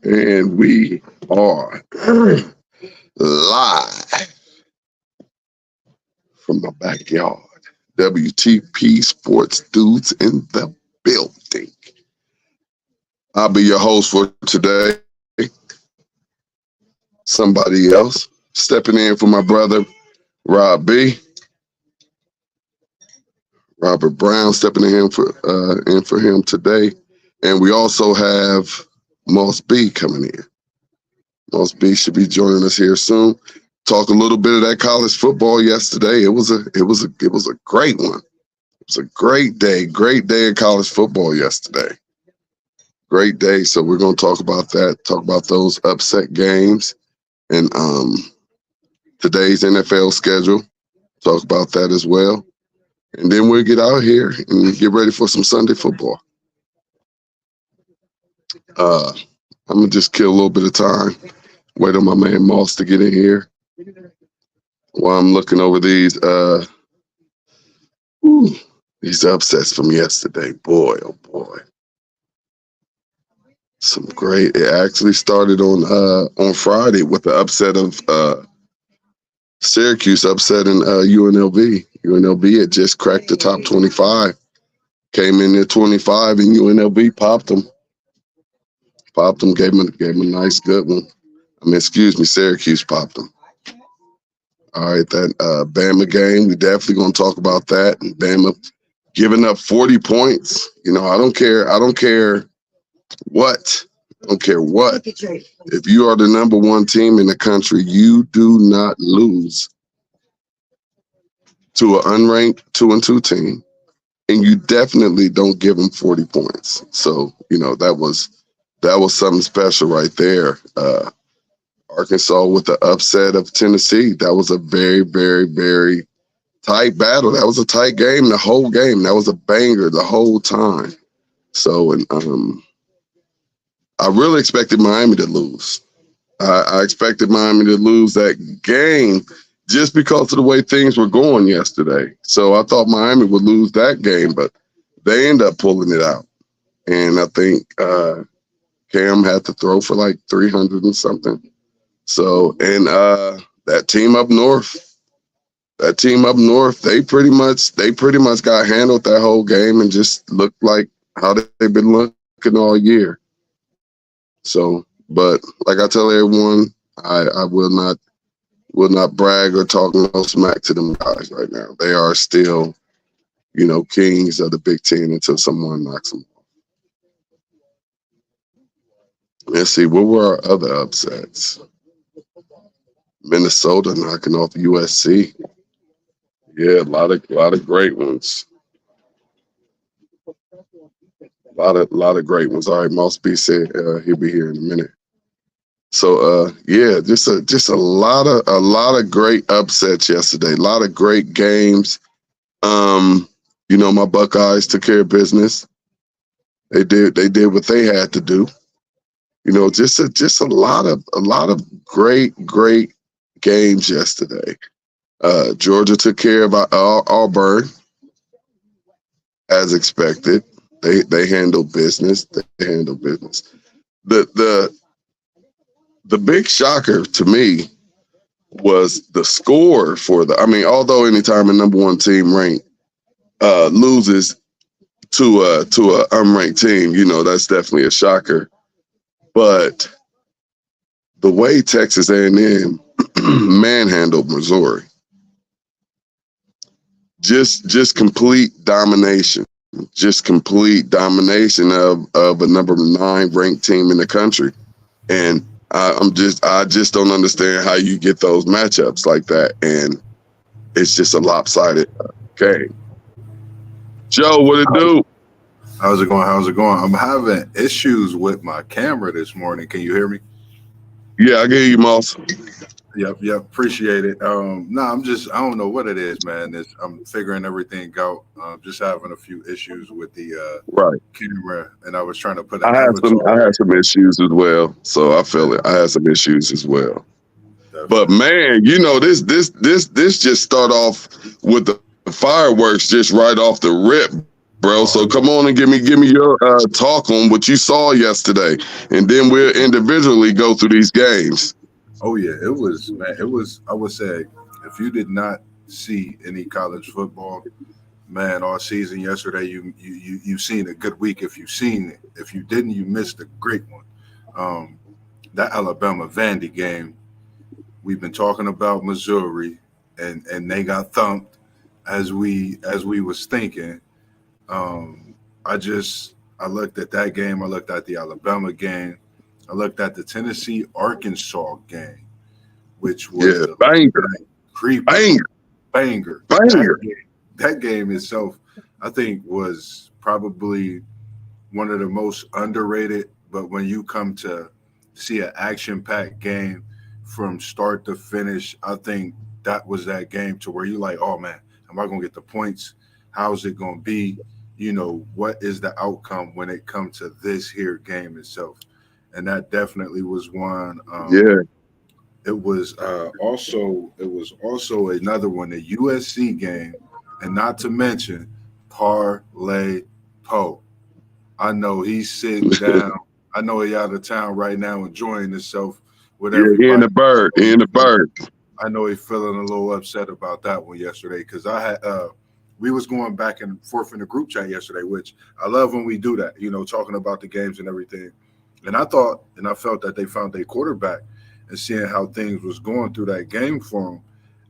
And we are live from the backyard. WTP Sports Dudes in the building. I'll be your host for today. Somebody else stepping in for my brother, Rob B. Robert Brown stepping in for him today. And we also have Moss B coming in. Moss B should be joining us here soon. Talk a little bit of that college football yesterday. It was a great one. It was a great day of college football yesterday. Great day. So we're going to talk about that, talk about those upset games and today's NFL schedule. Talk about that as well. And then we'll get out here and get ready for some Sunday football. I'm going to just kill a little bit of time. Wait on my man Moss to get in here while I'm looking over these upsets from yesterday. Boy, oh boy. Some great. It actually started on Friday with the upset of Syracuse upsetting UNLV. UNLV had just cracked the top 25. Came in at 25 and UNLV popped them. Gave them a nice good one. Syracuse popped them. All right, that Bama game, we definitely going to talk about that. And Bama giving up 40 points. I don't care what. If you are the number one team in the country, you do not lose to an unranked 2-2 team. And you definitely don't give them 40 points. So, that was something special right there. Arkansas with the upset of Tennessee. That was a very, very, very tight battle. That was a tight game, the whole game. That was a banger the whole time. So, and I really expected Miami to lose. I expected Miami to lose that game just because of the way things were going yesterday. So I thought Miami would lose that game, but they ended up pulling it out. And I think Cam had to throw for like 300 and something. So, and that team up north, they pretty much got handled that whole game and just looked like how they've been looking all year. So, but like I tell everyone, I will not brag or talk no smack to them guys right now. They are still, kings of the Big Ten until someone knocks them off. Let's see, what were our other upsets? Minnesota knocking off USC. Yeah, a lot of great ones. A lot of great ones. All right, Moss B said he'll be here in a minute. So just a lot of great upsets yesterday. A lot of great games. My Buckeyes took care of business. They did what they had to do. Just a lot of great games yesterday. Georgia took care of Auburn as expected. They handled business. The big shocker to me was the score for although anytime a number one team ranked loses to a unranked team, that's definitely a shocker. But the way Texas A&M manhandled Missouri, just complete domination. Just complete domination of a number 9 ranked team in the country. And I just don't understand how you get those matchups like that. And it's just a lopsided game. Joe, what it do? How's it going? I'm having issues with my camera this morning. Can you hear me? Yeah, I can hear you, Moss. Yep. Appreciate it. I don't know what it is, man. I'm figuring everything out. Just having a few issues with the camera, and I was trying to put. I had some issues as well, so I feel it. I had some issues as well. Definitely. But man, this just start off with the fireworks just right off the rip. bro. So come on and give me your talk on what you saw yesterday, and then we'll individually go through these games. Oh yeah, it was, man. It was. I would say, if you did not see any college football, man, all season yesterday, you've seen a good week. If you've seen it, if you didn't, you missed a great one. That Alabama Vandy game. We've been talking about Missouri, and they got thumped as we was thinking. I looked at that game. I looked at the Alabama game. I looked at the Tennessee Arkansas game, which was banger. That game itself, I think, was probably one of the most underrated. But when you come to see an action-packed game from start to finish, I think that was that game to where you're like, oh man, am I gonna get the points? How's it gonna be? What is the outcome when it comes to this here game itself? And that definitely was one. It was also another one, the USC game, and not to mention Parlay Poe. I know he's sitting down. I know he's out of town right now enjoying himself with everybody. He in the bird. I know he's feeling a little upset about that one yesterday because we was going back and forth in the group chat yesterday, which I love when we do that, talking about the games and everything. And I thought and I felt that they found their quarterback, and seeing how things was going through that game for him,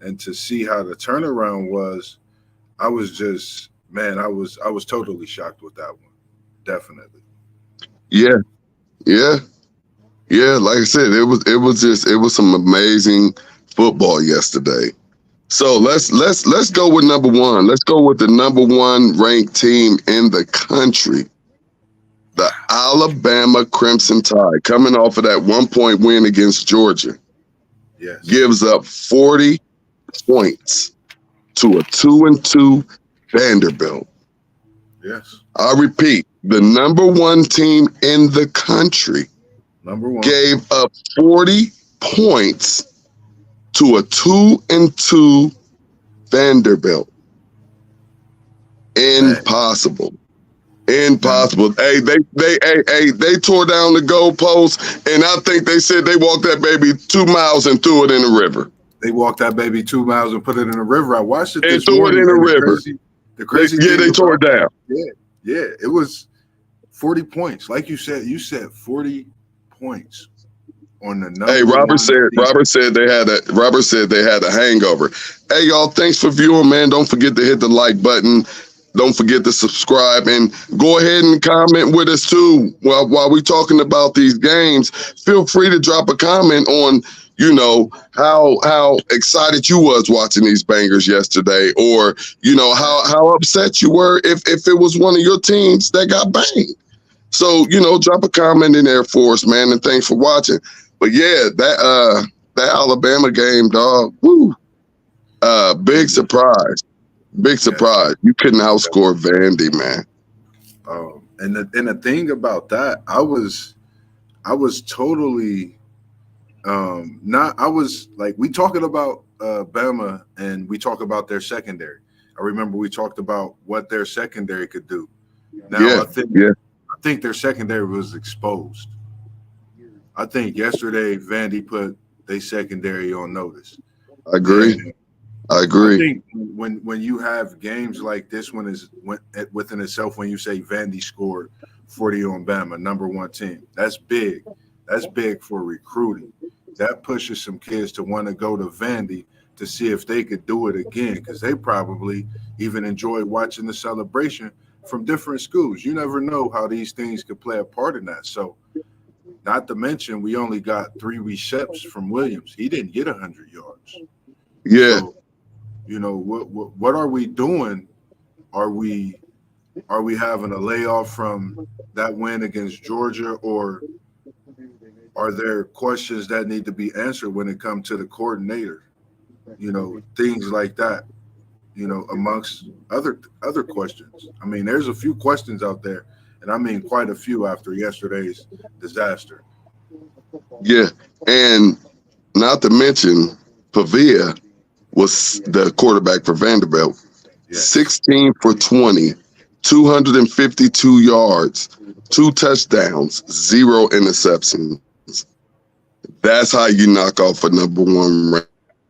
and to see how the turnaround was, I was just, man, I was totally shocked with that one. Definitely. Yeah. Like I said, it was some amazing football yesterday. So let's go with number one. Let's go with the number one ranked team in the country. The Alabama Crimson Tide, coming off of that 1-point win against Georgia, gives up 40 points to a 2-2 Vanderbilt. Yes. I repeat, the number one team in the country gave up 40 points to a 2-2 Vanderbilt. Impossible. Hey, they tore down the goalpost, and I think they said they walked that baby 2 miles and threw it in the river. They walked that baby 2 miles and put it in the river. I watched it. And threw it in the river. The crazy they tore it down. Yeah, it was 40 points. Like you said 40 points on the number. Hey, Robert said they had a hangover. Hey, y'all, thanks for viewing, man. Don't forget to hit the like button. Don't forget to subscribe, and go ahead and comment with us too. While we're talking about these games, feel free to drop a comment on, how excited you was watching these bangers yesterday, or how upset you were if it was one of your teams that got banged. So drop a comment in there for us, man. And thanks for watching. But yeah, that Alabama game, dog. Woo! Big surprise. Big surprise. You couldn't outscore Vandy, man. And the thing about that, I was totally we talking about Bama, and we talk about their secondary. I remember we talked about what their secondary could do. Now I think their secondary was exposed. I think yesterday Vandy put their secondary on notice. I agree. I think when you have games like this one is within itself, when you say Vandy scored 40 on Bama, number one team, that's big. That's big for recruiting. That pushes some kids to want to go to Vandy to see if they could do it again, because they probably even enjoy watching the celebration from different schools. You never know how these things could play a part in that. So, not to mention, we only got 3 receptions from Williams. He didn't get 100 yards. Yeah. So, what are we doing? Are we having a layoff from that win against Georgia, or are there questions that need to be answered when it comes to the coordinator? Things like that. Amongst other questions. I mean, there's a few questions out there, and I mean quite a few after yesterday's disaster. Yeah, and not to mention Pavia was the quarterback for Vanderbilt. 16 for 20, 252 yards, 2 touchdowns, 0 interceptions. That's how you knock off a #1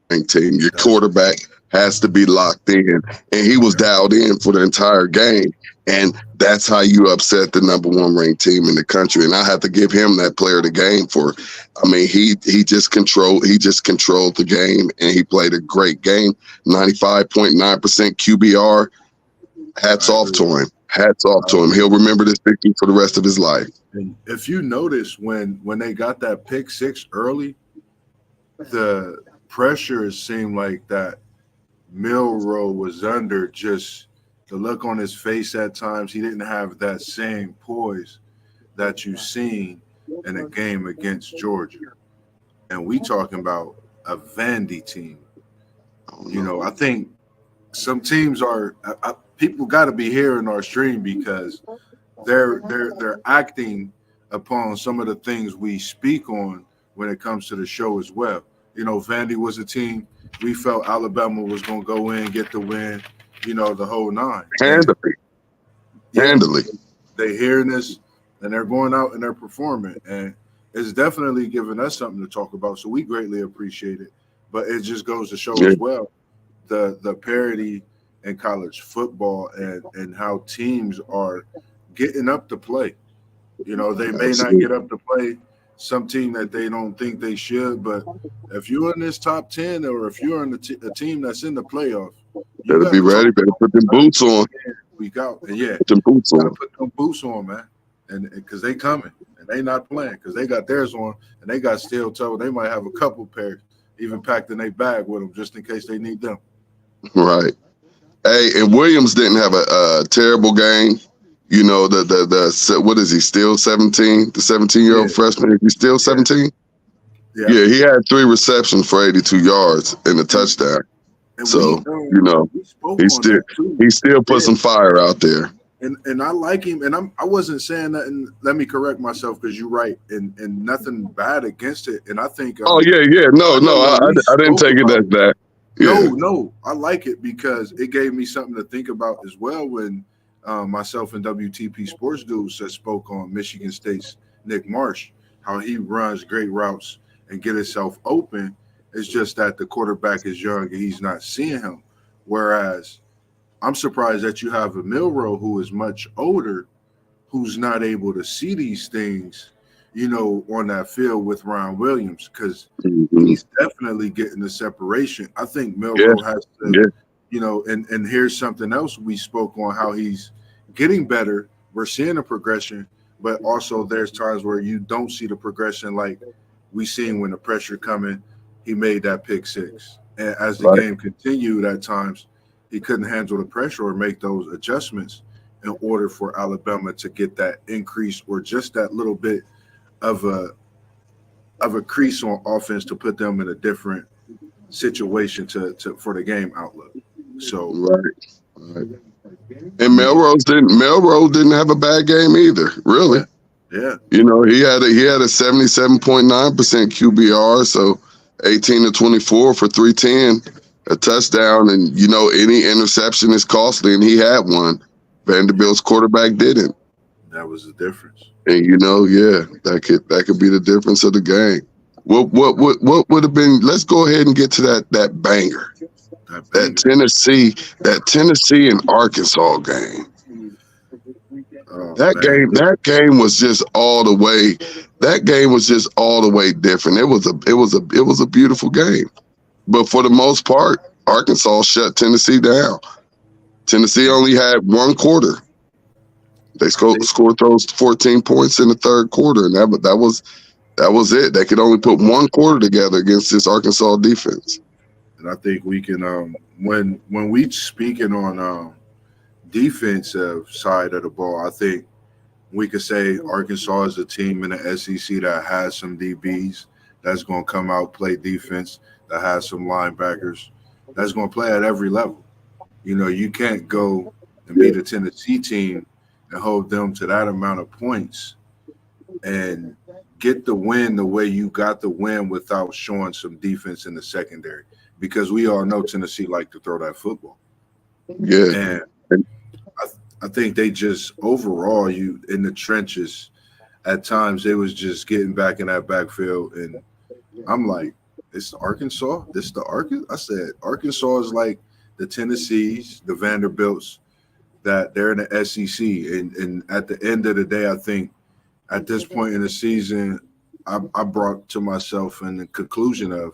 ranked team. Your quarterback has to be locked in, and he was dialed in for the entire game. And that's how you upset the #1 ranked team in the country. And I have to give him that player of the game for. I mean, he just controlled the game, and he played a great game. 95.9% QBR. Hats off to him. Hats off to him. He'll remember this victory for the rest of his life. And if you notice when they got that pick 6 early, the pressure seemed like that Milroe was under. Just the look on his face at times, he didn't have that same poise that you've seen in a game against Georgia. And we talking about a Vandy team. You know, I think some teams are people got to be hearing our stream because they're acting upon some of the things we speak on when it comes to the show as well. You know, Vandy was a team we felt Alabama was going to go in, get the win, you know, the whole 9. Handily. They hearing this and they're going out and they're performing, and it's definitely giving us something to talk about. So we greatly appreciate it. But it just goes to show as well the parity in college football and how teams are getting up to play. You know, they may not get up to play some team that they don't think they should, but if you're in this top 10 or if you're in a team that's in the playoff, you better be ready. Better put them boots on. Week out. And yeah, put them boots on. Put them boots on, man. And because they coming and they not playing because they got theirs on and they got steel toe. They might have a couple pairs even packed in their bag with them just in case they need them. Right. Hey, and Williams didn't have a terrible game. You know, the what is he, still 17? The 17-year-old freshman, is he still 17? Yeah, he had 3 receptions for 82 yards and a touchdown. And so, you know, he still put some fire out there. And I like him, and I wasn't saying that, and let me correct myself because you're right, and nothing bad against it. And I think no, I didn't take it as that. Yeah. No, I like it because it gave me something to think about as well when myself and WTP Sports Dudes spoke on Michigan State's Nick Marsh, how he runs great routes and get himself open. It's just that the quarterback is young and he's not seeing him. Whereas I'm surprised that you have a Milroe who is much older, who's not able to see these things, you know, on that field with Ron Williams, because he's definitely getting the separation. I think Milroe has to, you know, and here's something else we spoke on, how he's getting better. We're seeing a progression, but also there's times where you don't see the progression like we seen when the pressure coming. He made that pick 6. And as the game continued at times, he couldn't handle the pressure or make those adjustments in order for Alabama to get that increase or just that little bit of a crease on offense to put them in a different situation for the game outlook. So right. And Melrose didn't have a bad game either, really. Yeah. You know, he had a 77.9% QBR, so 18 to 24 for 310, a touchdown, and you know any interception is costly, and he had one. Vanderbilt's quarterback didn't. That was the difference. And you know, that could be the difference of the game. What would have been? Let's go ahead and get to that banger. That Tennessee and Arkansas game. That game was just all the way. That game was just all the way different. It was a beautiful game, but for the most part, Arkansas shut Tennessee down. Tennessee only had 1 quarter. They scored those 14 points in the 3rd quarter, and that was it. They could only put 1 quarter together against this Arkansas defense. And I think we can when we speaking on defensive side of the ball, I think we could say Arkansas is a team in the SEC that has some DBs that's going to come out, play defense, that has some linebackers that's going to play at every level. You know, you can't go and beat a Tennessee team and hold them to that amount of points and get the win the way you got the win without showing some defense in the secondary, because we all know Tennessee like to throw that football. Yeah. And I think they just overall, you in the trenches, at times they was just getting back in that backfield, and I'm like, it's the Arkansas. This the Arkansas. I said Arkansas is like the Tennessees, the Vanderbilts, that they're in the SEC, and at the end of the day, I think at this point in the season, I brought to myself in the conclusion of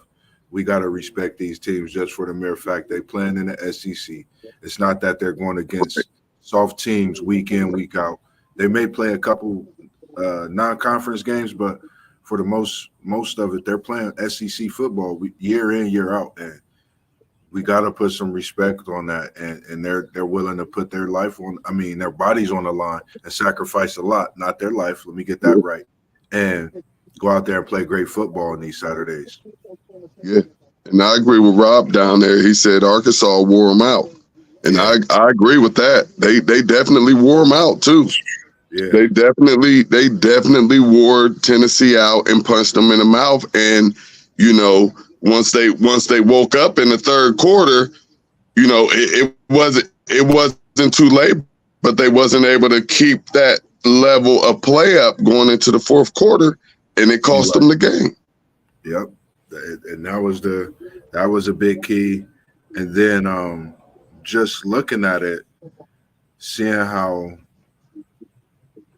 we got to respect these teams just for the mere fact they playing in the SEC. It's not that they're going against soft teams week in, week out. They may play a couple non-conference games, but for the most of it, they're playing SEC football year in, year out, and we got to put some respect on that. And they're willing to put their life on. I mean, their bodies on the line and sacrifice a lot, not their life. Let me get that right, and go out there and play great football on these Saturdays. Yeah, and I agree with Rob down there. He said Arkansas wore them out, and I agree with that. They definitely wore them out too. Yeah, they definitely wore Tennessee out and punched them in the mouth. And you know, once they woke up in the third quarter, you know, it wasn't too late, but they wasn't able to keep that level of play up going into the fourth quarter, and it cost them the game. Yep. And that was a big key. And then just looking at it, seeing how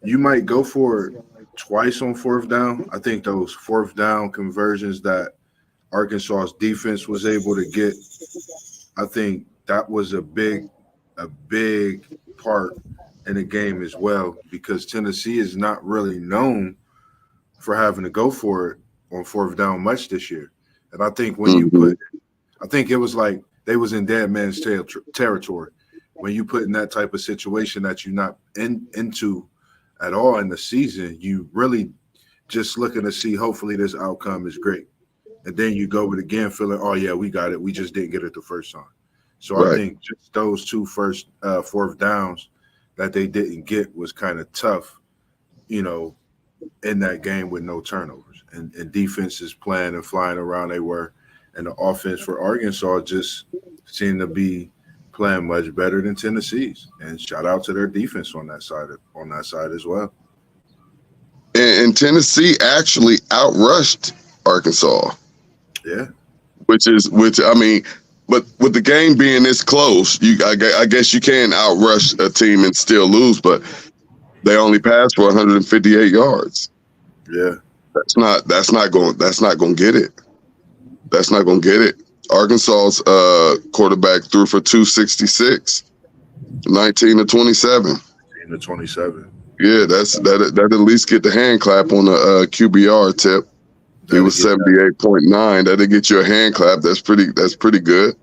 you might go for it twice on fourth down. I think those fourth down conversions that Arkansas's defense was able to get, I think that was a big part in the game as well, because Tennessee is not really known for having to go for it on fourth down much this year. And I think when I think it was like they was in dead man's territory. When you put in that type of situation that you're not into at all in the season, you really just looking to see, hopefully this outcome is great. And then you go with again feeling, oh yeah, we got it. We just didn't get it the first time. So right. I think just those two first fourth downs that they didn't get was kind of tough, you know, in that game with no turnovers. And defenses playing and flying around they were. And the offense for Arkansas just seemed to be playing much better than Tennessee's. And shout out to their defense on that side as well. And Tennessee actually outrushed Arkansas. Yeah. Which I mean, but with the game being this close, I guess you can outrush a team and still lose, but they only passed for 158 yards. Yeah. That's not going to get it. That's not going to get it. Arkansas's quarterback threw for 266, 19 to 27. 19 to 27. Yeah, that at least get the hand clap on the QBR tip. He was 78.9. That'll get you a hand clap. That's pretty good.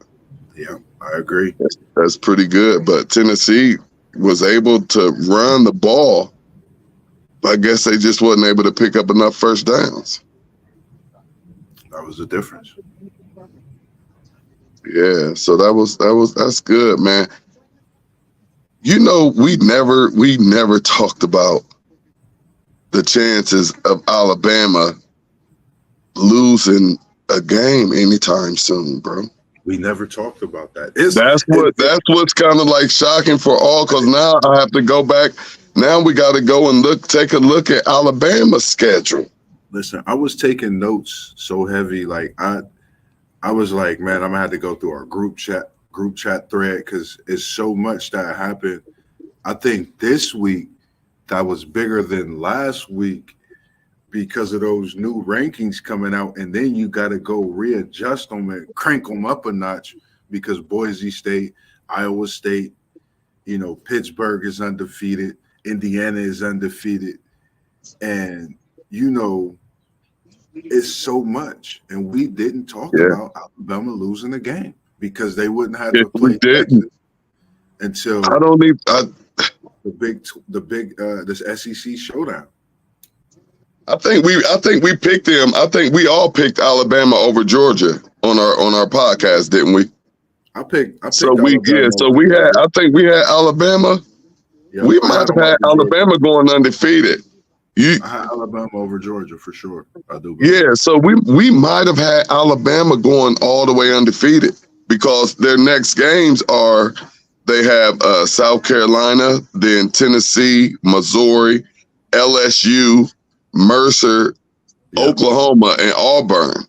Yeah, I agree. That's pretty good. But Tennessee was able to run the ball. I guess they just wasn't able to pick up enough first downs. That was the difference. Yeah, so that's good, man. You know, we never talked about the chances of Alabama losing a game anytime soon, bro. We never talked about that. That's what's kind of like shocking for all, because now I have to go back. Now we got to go and take a look at Alabama's schedule. Listen, I was taking notes so heavy, like I was like, man, I'm gonna have to go through our group chat thread because it's so much that happened. I think this week that was bigger than last week because of those new rankings coming out, and then you got to go readjust them and crank them up a notch because Boise State, Iowa State, you know, Pittsburgh is undefeated, Indiana is undefeated, and you know, it's so much. And we didn't talk about Alabama losing the game because they wouldn't have to play Texas until the big this SEC showdown. I think we picked them. I think we all picked Alabama over Georgia on our podcast, didn't we? I picked I think we had Alabama. Yep, we might have had Alabama going undefeated. I had Alabama over Georgia for sure. I do. Yeah, so we might have had Alabama going all the way undefeated because their next games are they have South Carolina, then Tennessee, Missouri, LSU, Mercer, Oklahoma, and Auburn.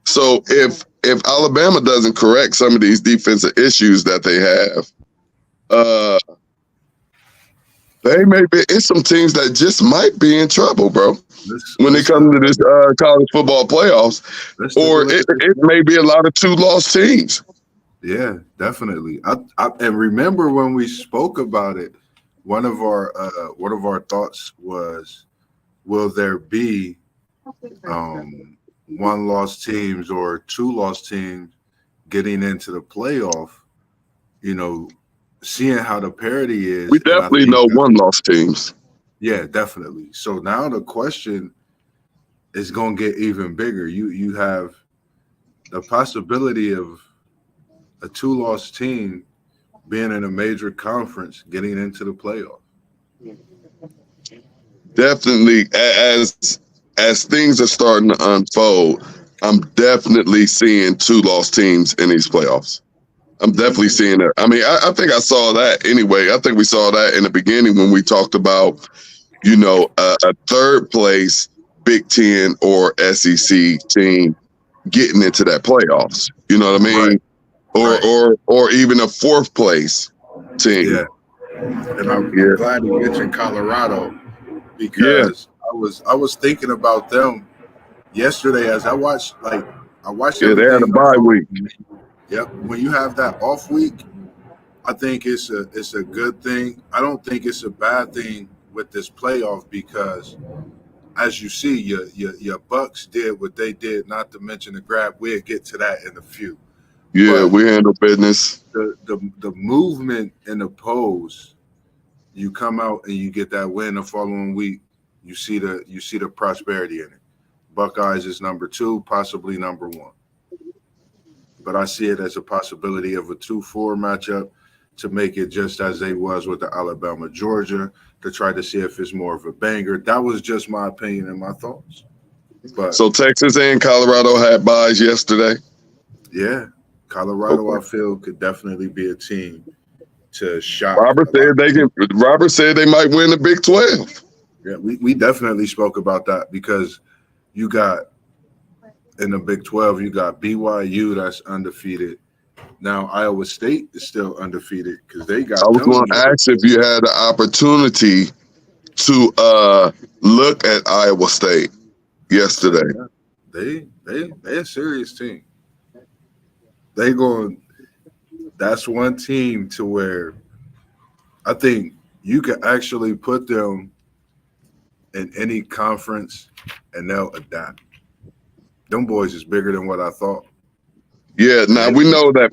So if Alabama doesn't correct some of these defensive issues that they have, they may be. It's some teams that just might be in trouble, bro. When they come to this college football playoffs, or it may be a lot of 2-loss teams. Yeah, definitely. I and remember when we spoke about it, one of our thoughts was, will there be 1-loss teams or 2-loss teams getting into the playoff? You know, seeing how the parity is. We definitely know 1-loss teams. Yeah, definitely. So now the question is going to get even bigger. You have the possibility of a 2-loss team being in a major conference getting into the playoff. Definitely, as things are starting to unfold, I'm definitely seeing 2-loss teams in these playoffs. I'm definitely seeing it. I mean, I think I saw that anyway. I think we saw that in the beginning when we talked about, you know, a third place Big Ten or SEC team getting into that playoffs. You know what I mean? Right. Or even a fourth place team. Yeah. And I'm glad you mentioned Colorado, because I was thinking about them yesterday as I watched they had a bye week. Yep. When you have that off week, I think it's a good thing. I don't think it's a bad thing with this playoff, because as you see, your Bucks did what they did, not to mention the grab. We'll get to that in a few. Yeah, but we handle business. The movement in the polls, you come out and you get that win the following week, you see the prosperity in it. Buckeyes is number 2, possibly number 1. But I see it as a possibility of a 2-4 matchup to make it just as they was with the Alabama-Georgia, to try to see if it's more of a banger. That was just my opinion and my thoughts. But so Texas and Colorado had byes yesterday? Yeah. Colorado, I feel, could definitely be a team to shock. Robert said they might win the Big 12. Yeah, we definitely spoke about that, because you got in the Big 12, you got BYU that's undefeated. Now Iowa State is still undefeated because they got. I was going to ask if you had the opportunity to look at Iowa State yesterday. They a serious team. That's one team to where I think you can actually put them in any conference and they'll adapt. Them boys is bigger than what I thought. Yeah, now we know that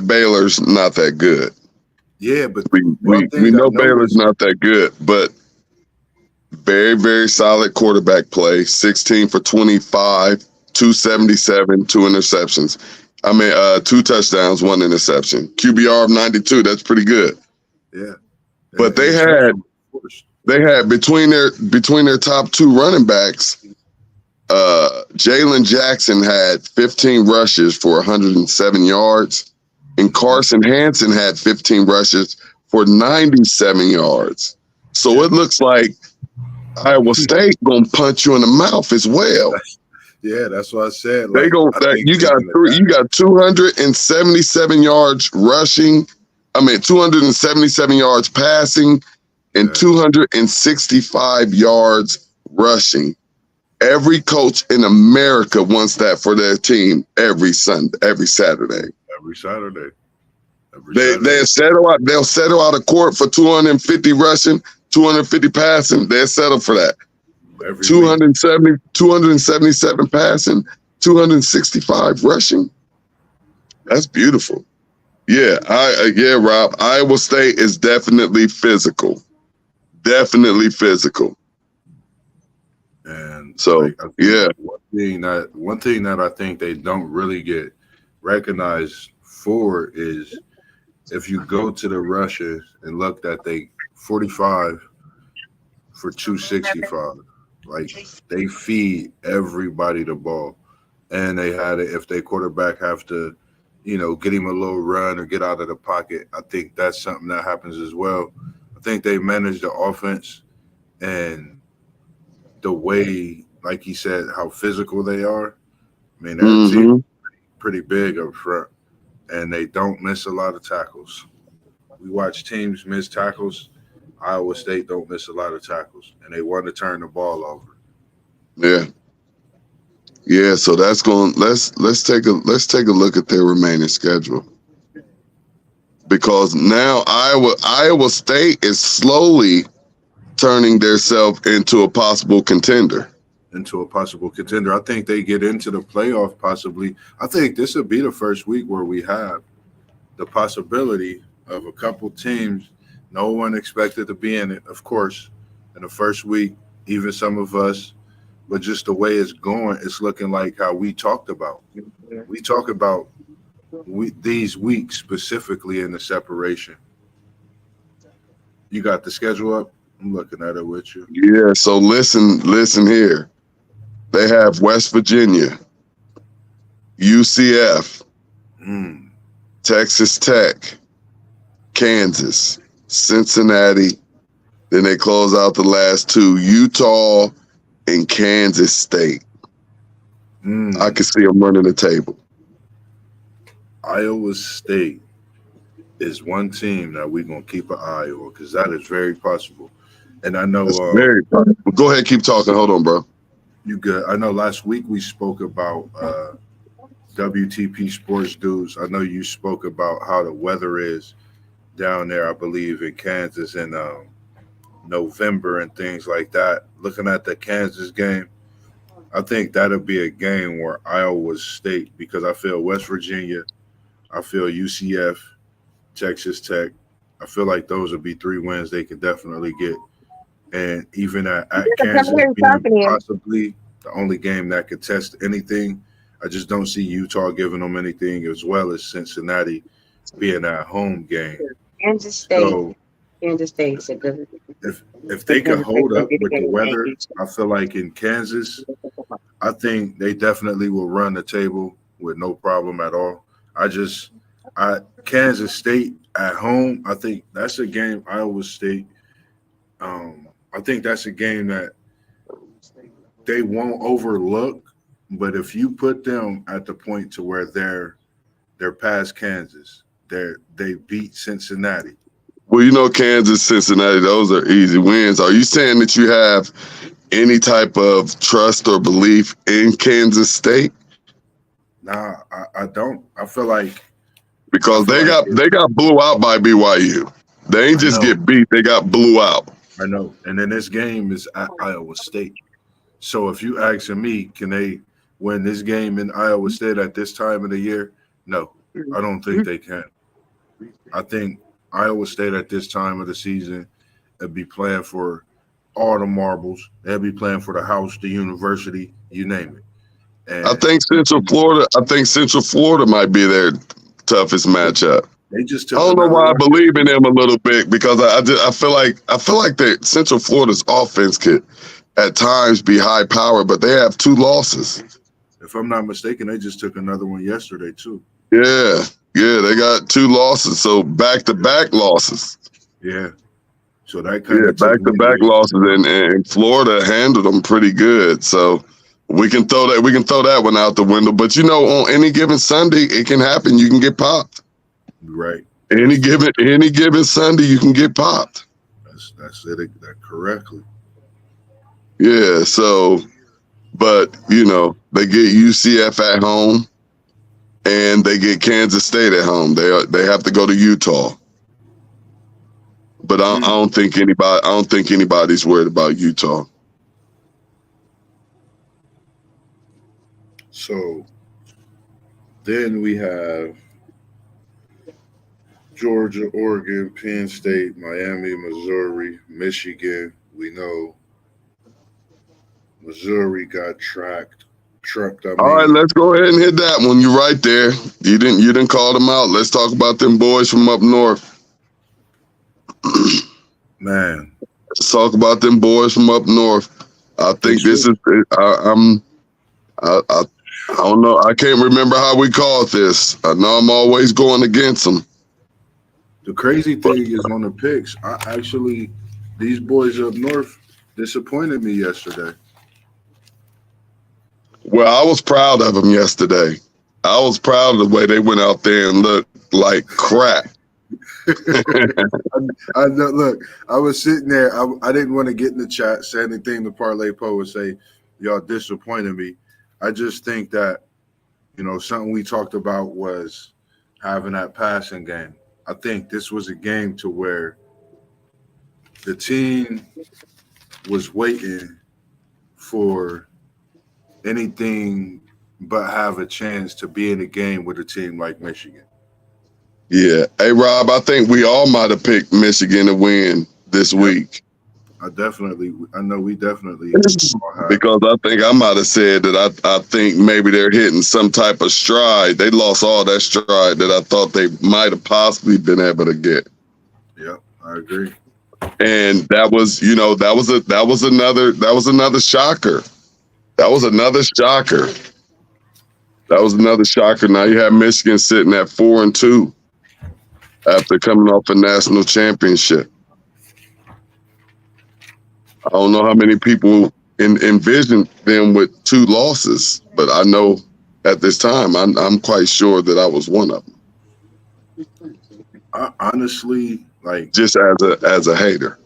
Baylor's not that good. Yeah, but we know Baylor's not that good, but very, very solid quarterback play. 16 for 25, 277, 2 interceptions. 2 touchdowns, 1 interception. QBR of 92. That's pretty good. Yeah. But they had between their top 2 running backs, Jalen Jackson had 15 rushes for 107 yards, and Carson Hansen had 15 rushes for 97 yards. So it looks like Iowa State gonna punch you in the mouth as well. Yeah, that's what I said. They you got 277 yards rushing. 277 yards passing, and 265 yards rushing. Every coach in America wants that for their team every Saturday. Every Saturday. They'll settle out of court for 250 rushing, 250 passing. They'll settle for that. 277 passing, 265 rushing. That's beautiful. Yeah, Rob. Iowa State is definitely physical. Definitely physical. And so, one thing that I think they don't really get recognized for is if you go to the rushes and look that they 45 for 265, like they feed everybody the ball, and they had it. If they quarterback have to get him a little run or get out of the pocket. I think that's something that happens as well. I think they manage the offense and the way, like he said, how physical they are. I mean, their team Mm-hmm. pretty big up front, and they don't miss a lot of tackles. We watch teams miss tackles. Iowa State don't miss a lot of tackles, and they want to turn the ball over. Yeah. Yeah. So that's going. Let's take a look at their remaining schedule, because now Iowa State is slowly turning themselves into a possible contender. Into a possible contender. I think they get into the playoff possibly. I think this will be the first week where we have the possibility of a couple teams no one expected to be in it, of course, in the first week, even some of us, but just the way it's going, it's looking like how we talked about. We talk about these weeks specifically in the separation. You got the schedule up? I'm looking at it with you. Yeah. So listen here. They have West Virginia, UCF, Mm. Texas Tech, Kansas, Cincinnati. Then they close out the last two, Utah and Kansas State. Mm. I can see them running the table. Iowa State is one team that we're going to keep an eye on because that is very possible. And I know That's very possible. Go ahead, keep talking. Hold on, bro. you good. I know last week we spoke about WTP Sports Dudes. I know you spoke about how the weather is down there, I believe, in Kansas in November and things like that. Looking at the Kansas game, I think that'll be a game where Iowa State, because I feel West Virginia, I feel UCF, Texas Tech, I feel like those would be 3 wins they could definitely get. And even at Kansas being possibly the only game that could test anything, I just don't see Utah giving them anything, as well as Cincinnati being at home game. Kansas State. So Kansas State's a good. if they can hold up with the weather, I feel like in Kansas, I think they definitely will run the table with no problem at all. Kansas State at home, I think that's a game. Iowa State, I think that's a game that they won't overlook. But if you put them at the point to where they're past Kansas, they beat Cincinnati. Well, Kansas, Cincinnati, those are easy wins. Are you saying that you have any type of trust or belief in Kansas State? Nah, I don't. I feel like because they got blew out by BYU. They ain't just get beat; they got blew out. I know. And then this game is at Iowa State. So if you asking me, can they win this game in Iowa State at this time of the year? No, I don't think they can. I think Iowa State at this time of the season would be playing for all the marbles. They'll be playing for the house, the university, you name it. And I think Central Florida might be their toughest matchup. They just I don't know why I believe in them a little bit, because I feel like that Central Florida's offense could at times be high powered, but they have 2 losses. If I'm not mistaken, they just took another one yesterday too. Yeah, they got 2 losses, so back-to-back losses. Yeah, so that kind of back-to-back losses, and Florida handled them pretty good. So we can throw that one out the window. But on any given Sunday, it can happen. You can get popped. Right. Any given Sunday, you can get popped. That's it correctly. Yeah. So, but they get UCF at home, and they get Kansas State at home. They have to go to Utah. But I don't think anybody's worried about Utah. So then we have Georgia, Oregon, Penn State, Miami, Missouri, Michigan. We know Missouri got trucked. All right, let's go ahead and hit that one. You're right there. You didn't call them out. Let's talk about them boys from up north. Man, let's talk about them boys from up north. I think this is. I don't know. I can't remember how we called this. I know I'm always going against them. The crazy thing is on the picks, these boys up north disappointed me yesterday. Well, I was proud of them yesterday. I was proud of the way they went out there and looked like crap. I know, look, I was sitting there. I didn't want to get in the chat, say anything to Parlay Po and say, y'all disappointed me. I just think that, something we talked about was having that passing game. I think this was a game to where the team was waiting for anything but have a chance to be in a game with a team like Michigan. Yeah. Hey, Rob, I think we all might have picked Michigan to win this week. I know we definitely because I think I might have said that I think maybe they're hitting some type of stride. They lost all that stride that I thought they might have possibly been able to get. Yeah, I agree. And that was another shocker. That was another shocker. Now you have Michigan sitting at 4-2 after coming off a national championship. I don't know how many people envisioned them with 2 losses, but I know at this time I'm quite sure that I was one of them. I honestly, just as a hater.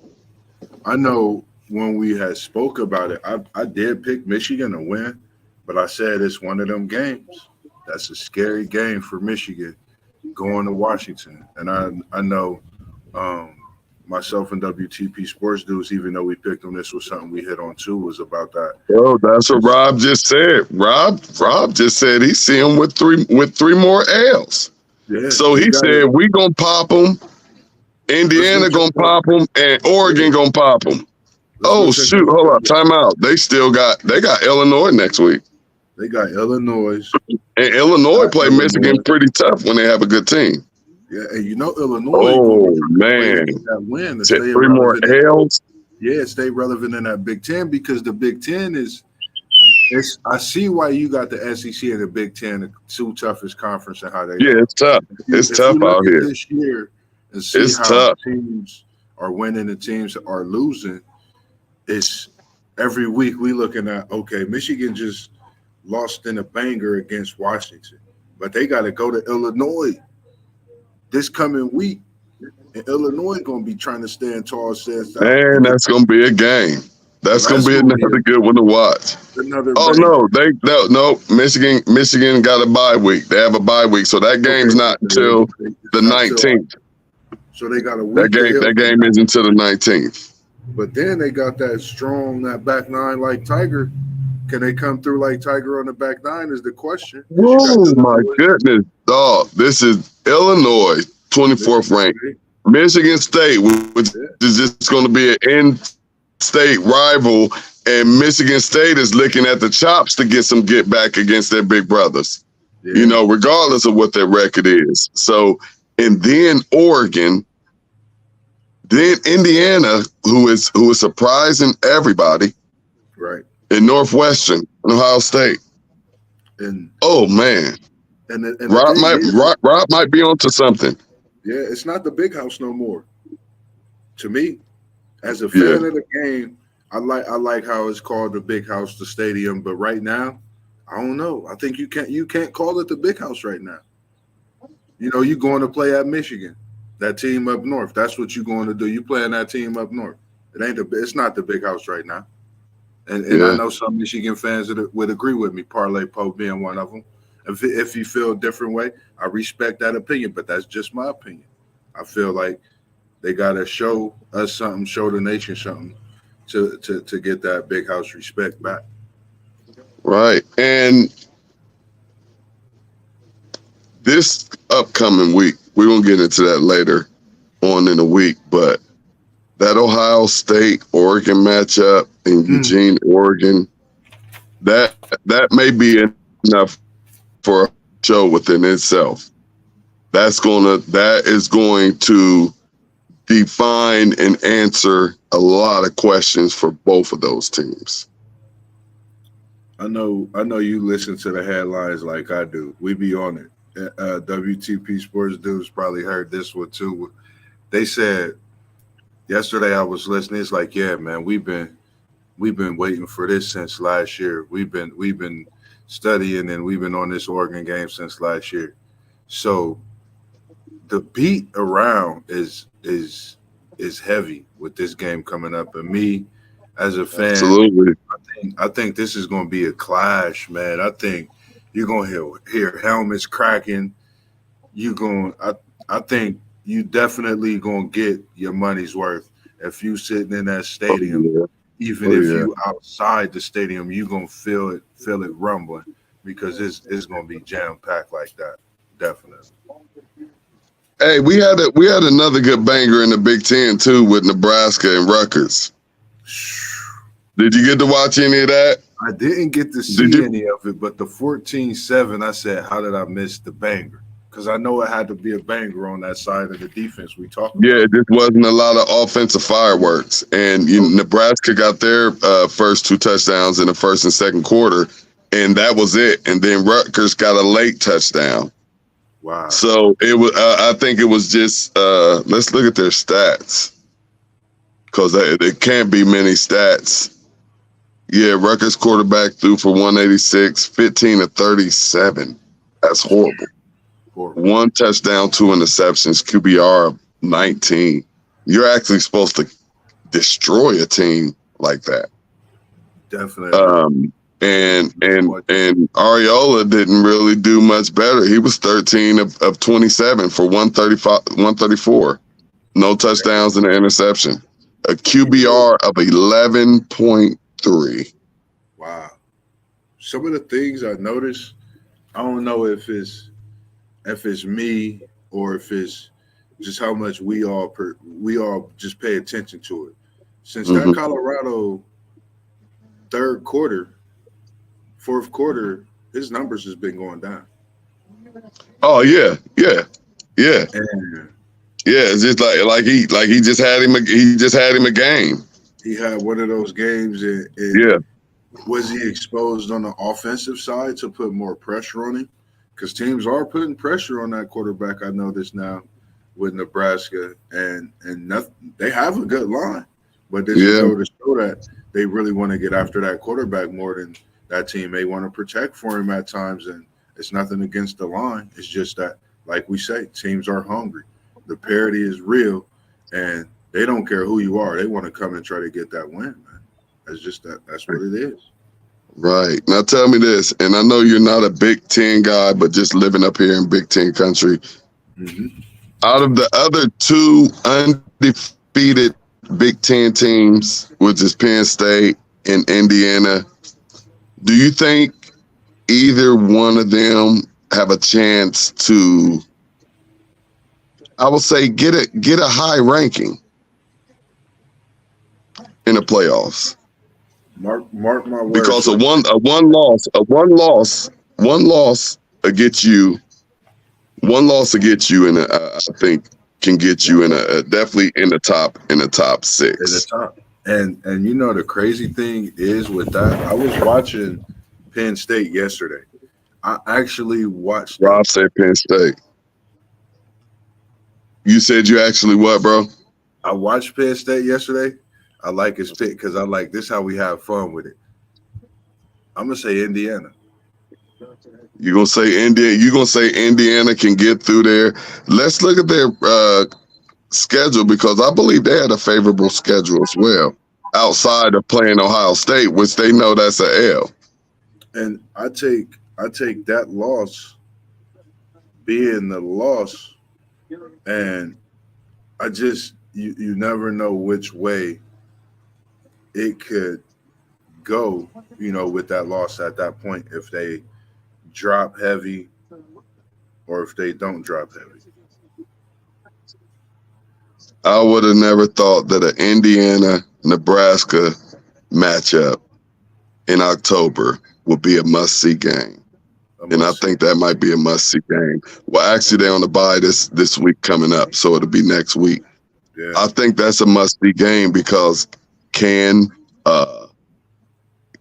I know when we had spoke about it, I did pick Michigan to win, but I said it's one of them games. That's a scary game for Michigan going to Washington, and I know. Myself and WTP Sports Dudes, even though we picked them, this was something we hit on too, was about that. Oh, that's what Rob just said. Rob just said he's seeing with three more L's. Yeah, so he said we gonna pop them, Indiana gonna pop them, and Oregon gonna pop them. Oh shoot! Hold on, time out. They got Illinois next week. They got Illinois, and Illinois play Michigan pretty tough when they have a good team. Yeah, and Illinois. Oh man, that win. 3 more L's. Yeah, stay relevant in that Big Ten because the Big Ten is. I see why you got the SEC and the Big Ten, the 2 toughest conference, and how they. Yeah, it's tough. It's tough out here this year, and see it's how tough. Teams are winning and teams are losing. It's every week we looking at Michigan just lost in a banger against Washington, but they got to go to Illinois this coming week, and Illinois going to be trying to stand tall. Man, that's going to be a game. That's going to be another good one to watch. No. Michigan got a bye week. They have a bye week, so that game's not until the 19th. So they got a week. That game is until the 19th. But then they got that back nine like Tiger. Can they come through like Tiger on the back nine is the question. Oh, my goodness. Dog, this is Illinois, 24th ranked. Michigan State, which is just going to be an in-state rival, and Michigan State is licking at the chops to get back against their big brothers, regardless of what their record is. So, and then Oregon, then Indiana, who is surprising everybody. Right. In Northwestern, Ohio State. And man. And Rob might be onto something. Yeah, it's not the big house no more. To me, as a fan of the game, I like how it's called the big house, the stadium. But right now, I don't know. I think you can't call it the big house right now. You're going to play at Michigan, that team up north. That's what you're going to do. You playing that team up north. It's not the big house right now. And I know some Michigan fans that would agree with me, Parlay Po being one of them. If you feel a different way, I respect that opinion, but that's just my opinion. I feel like they got to show us something, show the nation something to get that big house respect back. Right. And this upcoming week, we're going to get into that later on in the week, but that Ohio State-Oregon matchup in Eugene, Oregon, that may be enough for a show within itself. That is going to define and answer a lot of questions for both of those teams. I know you listen to the headlines like I do. We be on it. WTP Sports Dudes probably heard this one too. They said yesterday I was listening. It's like, yeah, man, we've been waiting for this since last year. We've been studying and we've been on this Oregon game since last year. So the beat around is heavy with this game coming up. And me as a fan, Absolutely. I think this is going to be a clash, man. I think you're going to hear helmets cracking. I think you definitely going to get your money's worth if you sitting in that stadium. Yeah. Even if you outside the stadium, you're going to feel it rumbling because it's going to be jam packed like that. Definitely. Hey, we had another good banger in the Big Ten too with Nebraska and Rutgers. Did you get to watch any of that? I didn't get to see any of it, but the 14-7, I said, how did I miss the banger? Because I know it had to be a banger on that side of the defense we talked about. Yeah, this wasn't a lot of offensive fireworks. And Nebraska got their first 2 touchdowns in the first and second quarter, and that was it. And then Rutgers got a late touchdown. Wow. So it was. I think it was just. Let's look at their stats, because there can't be many stats. Yeah, Rutgers quarterback threw for 186, 15 of 37. That's horrible. 1 touchdown, 2 interceptions, QBR of 19. You're actually supposed to destroy a team like that. Definitely. And Ariola didn't really do much better. He was 13 of 27 for 134. No touchdowns and an interception. A QBR of 11.3. Wow. Some of the things I noticed, I don't know if it's me or if it's just how much we all just pay attention to it. Since that Colorado fourth quarter, his numbers has been going down. Oh yeah. And yeah, it's just like he just had him a game. He had one of those games and Yeah. Was he exposed on the offensive side to put more pressure on him? Because teams are putting pressure on that quarterback. I notice now with Nebraska, and they have a good line, but this is to show that they really want to get after that quarterback more than that team may want to protect for him at times. And it's nothing against the line. It's just that, like we say, teams are hungry. The parity is real, and they don't care who you are. They want to come and try to get that win, man. That's just that. That's what it is. Right. Now tell me this, and I know you're not a Big Ten guy, but just living up here in Big Ten country, out of the other 2 undefeated Big Ten teams, which is Penn State and Indiana, do you think either one of them have a chance to, I will say, get a high ranking in the playoffs? Mark my words. Because a one loss will get you. One loss will get you in a. I think can get you in a definitely in the top 6. In the top. And you know the crazy thing is with that, I was watching Penn State yesterday. I actually watched. Rob said Penn State. You said you actually what, bro? I watched Penn State yesterday. I like his pick because I like this how we have fun with it. I'm gonna say Indiana. You're gonna say Indiana. You're gonna say Indiana can get through there. Let's look at their schedule, because I believe they had a favorable schedule as well, outside of playing Ohio State, which they know that's an L. And I take that loss being the loss, and I just you never know which way it could go, with that loss at that point, if they drop heavy or if they don't drop heavy. I would have never thought that an Indiana-Nebraska matchup in October would be a must-see game. And I think that might be a must-see game. Well, actually, they're on the bye this week coming up, so it'll be next week. Yeah. I think that's a must-see game because can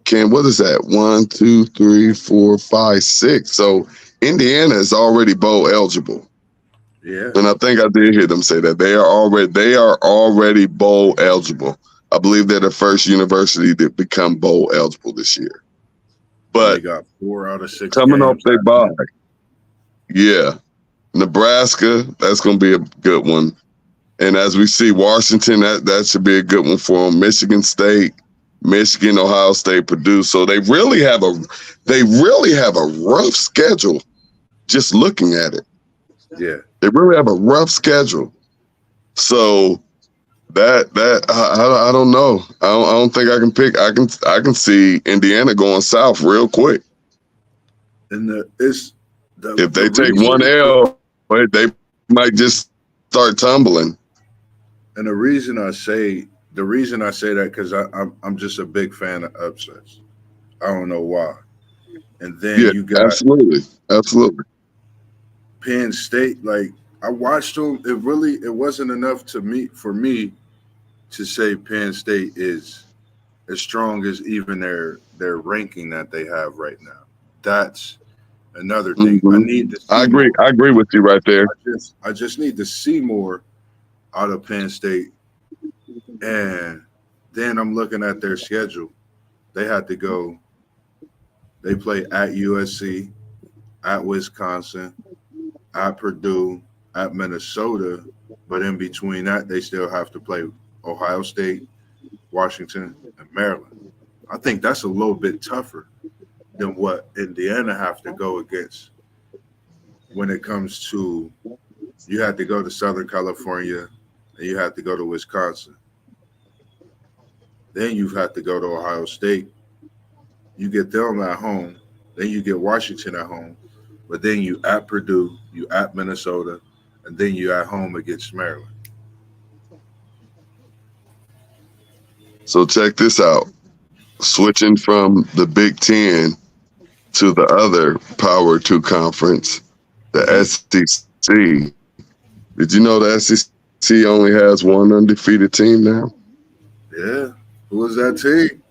Ken, what is that? 1, 2, 3, 4, 5, 6. So Indiana is already bowl eligible. Yeah. And I think I did hear them say that they are already bowl eligible. I believe they're the first university to become bowl eligible this year. They But got 4 out of 6 coming up, games. they bye. Yeah. Nebraska, that's going to be a good one. And as we see, Washington, that should be a good one for them. Michigan State, Michigan, Ohio State, Purdue. So they really have a rough schedule just looking at it. Yeah. They really have a rough schedule. So that I don't know. I don't think I can pick. I can see Indiana going south real quick. And If they take one L, they might just start tumbling. And the reason I say that because I'm just a big fan of upsets. I don't know why. And then you got absolutely. Penn State. Like I watched them. It wasn't enough for me to say Penn State is as strong as even their ranking that they have right now. That's another thing. Mm-hmm. I need to see I agree. more. I agree with you right there. I just need to see more out of Penn State. And then I'm looking at their schedule. They had to go. They play at USC, at Wisconsin, at Purdue, at Minnesota. But in between that, they still have to play Ohio State, Washington, and Maryland. I think that's a little bit tougher than what Indiana have to go against when it comes to you have to go to Southern California and you have to go to Wisconsin. Then you have to go to Ohio State. You get them at home. Then you get Washington at home. But then you at Purdue, you at Minnesota, and then you at home against Maryland. So check this out. Switching from the Big Ten to the other Power 2 conference, the SEC. Did you know the SEC only has one undefeated team now? Yeah. Who is that team?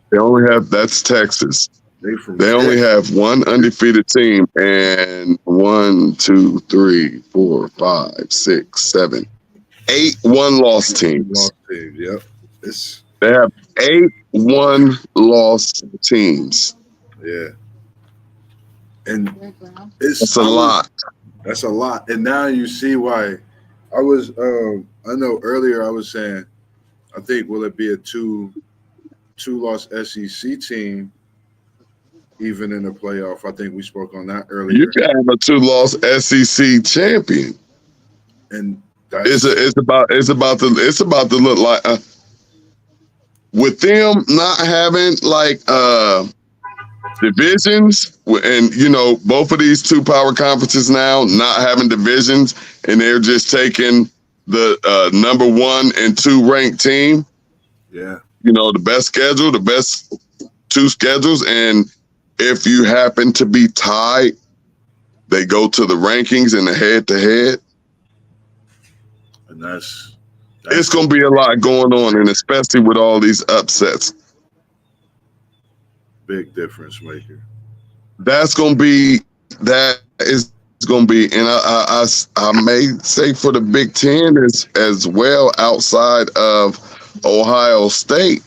They only have, that's Texas. They only Texas. have one undefeated team and 1, 2, 3, 4, 5, 6, 7, 8 one-loss teams. Lost teams. Yep. They have 8 one-loss teams. Yeah. And That's a lot. That's a lot. And now you see why I know earlier I was saying, I think will it be a two-loss SEC team even in the playoff? I think we spoke on that earlier. You can have a 2-loss SEC champion. And it's about to look like with them not having like divisions, and you know both of these 2 power conferences now not having divisions, and they're just taking the number 1 and 2 ranked team. Yeah, you know, the best schedule, the best 2 schedules, and if you happen to be tied, they go to the rankings and the head-to-head. and that's It's going to be a lot going on, and especially with all these upsets. big difference maker. That's going to be, and I may say for the Big Ten as well, outside of Ohio State,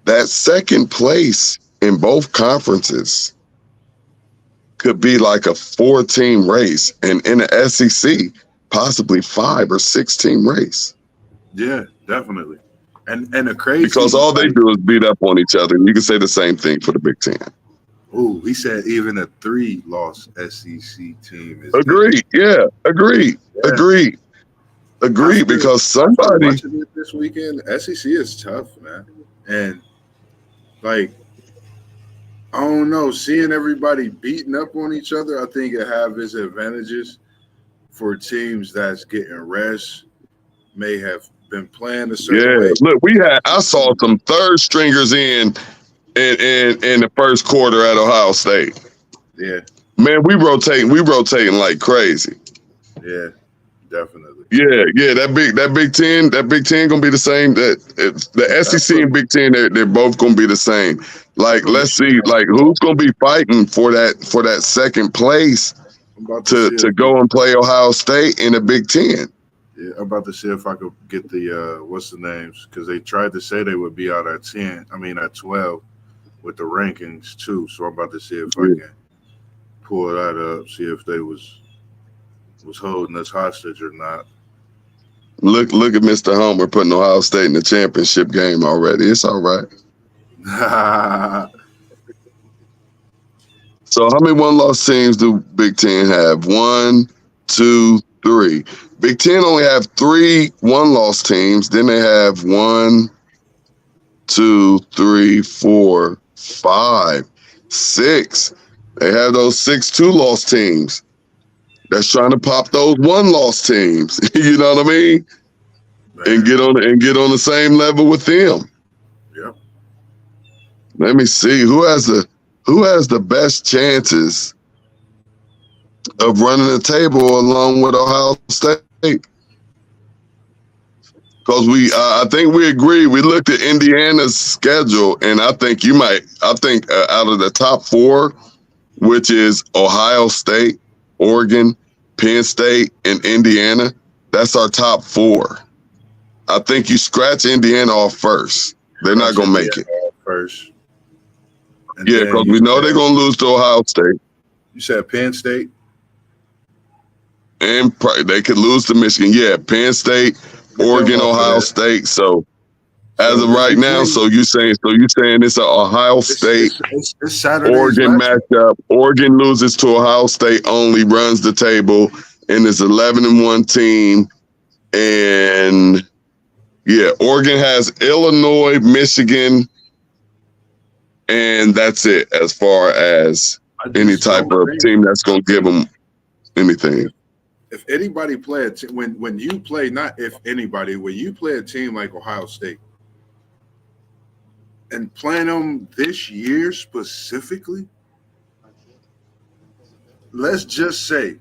that second place in both conferences could be like a 4-team race, and in the SEC, possibly 5 or 6 team race. Yeah, definitely. And the crazy because all they do is beat up on each other. And you can say the same thing for the Big Ten. Ooh, he said even a 3-loss SEC team is Agreed. Yeah, agreed. Yeah. Agreed. Because somebody watching it this weekend, SEC is tough, man. And like, I don't know, seeing everybody beating up on each other, I think it have its advantages for teams that's getting rest, may have been playing a certain way. Look, I saw some third stringers in the first quarter at Ohio State. Yeah. Man, we rotating like crazy. Yeah. definitely. Yeah, that Big Ten gonna be the same. The SEC and Big Ten, they're both gonna be the same. Like, let's see, like who's gonna be fighting for that second place I'm about to go and play Ohio State in the Big Ten. Yeah, I'm about to see if I could get the what's the names, because they tried to say they would be out at 12 with the rankings too. So I'm about to see if I can pull that up, see if they was holding us hostage or not. Look at Mr. Homer putting Ohio State in the championship game already. It's all right. So how many one-loss teams do Big Ten have? 1, 2, 3. Big Ten only have 3 one-loss teams. Then they have 1, 2, 3, 4, 5, 6. They have those 6 two-loss teams that's trying to pop those one-loss teams. You know what I mean? Man. And get on the same level with them. Yep. Let me see who has the best chances of running the table along with Ohio State. Because I think we agree. We looked at Indiana's schedule, and I think out of the top 4, which is Ohio State, Oregon, Penn State, and Indiana, that's our top 4. I think you scratch Indiana off first. They're not going to make it. First. And yeah, because we know they're going to lose to Ohio State. You said Penn State? And they could lose to Michigan. Yeah, Penn State, Oregon, Ohio State. So as of right now, so you saying it's an Ohio State, it's Oregon matchup. Oregon loses to Ohio State, only runs the table, and it's 11-1 team. And yeah, Oregon has Illinois, Michigan, and that's it as far as any type of team that's going to give them anything. If anybody play when you play, not if anybody, when you play a team like Ohio State and playing them this year specifically, let's just say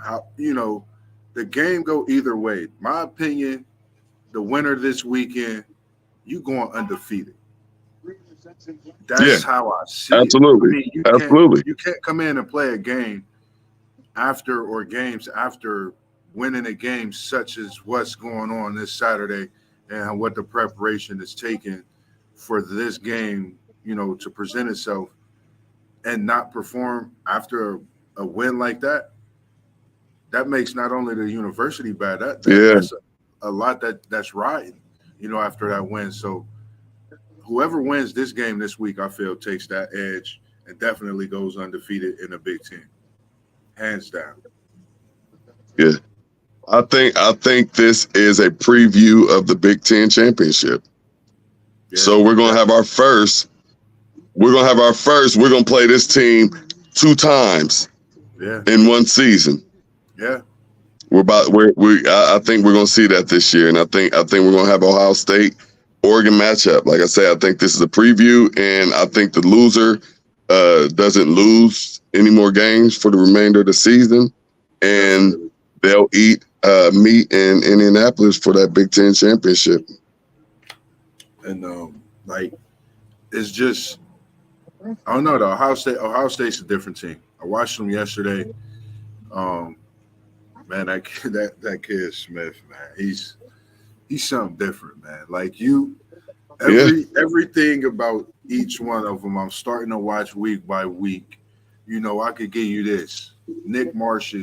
how the game go either way. My opinion, the winner this weekend, you going undefeated. That's how I see absolutely. it. I mean, absolutely. You can't come in and play a game games after winning a game such as what's going on this Saturday and what the preparation is taking for this game, to present itself, and not perform after a win like that. That makes not only the university bad, that's a lot that's riding, after that win. So whoever wins this game this week, I feel, takes that edge and definitely goes undefeated in the Big Ten. Hands down. Yeah. I think this is a preview of the Big Ten championship. Yeah. So we're gonna have our first. We're gonna play this team 2 times in one season. Yeah. I think we're gonna see that this year. And I think we're gonna have Ohio State, Oregon matchup. Like I said, I think this is a preview, and I think the loser doesn't lose any more games for the remainder of the season, and they'll eat meat in Indianapolis for that Big Ten championship. And it's just, I don't know. Ohio State's a different team. I watched them yesterday. Man, that kid Smith, man, he's something different, man. Like everything about each one of them, I'm starting to watch week by week. I could give you this. Nick Marsh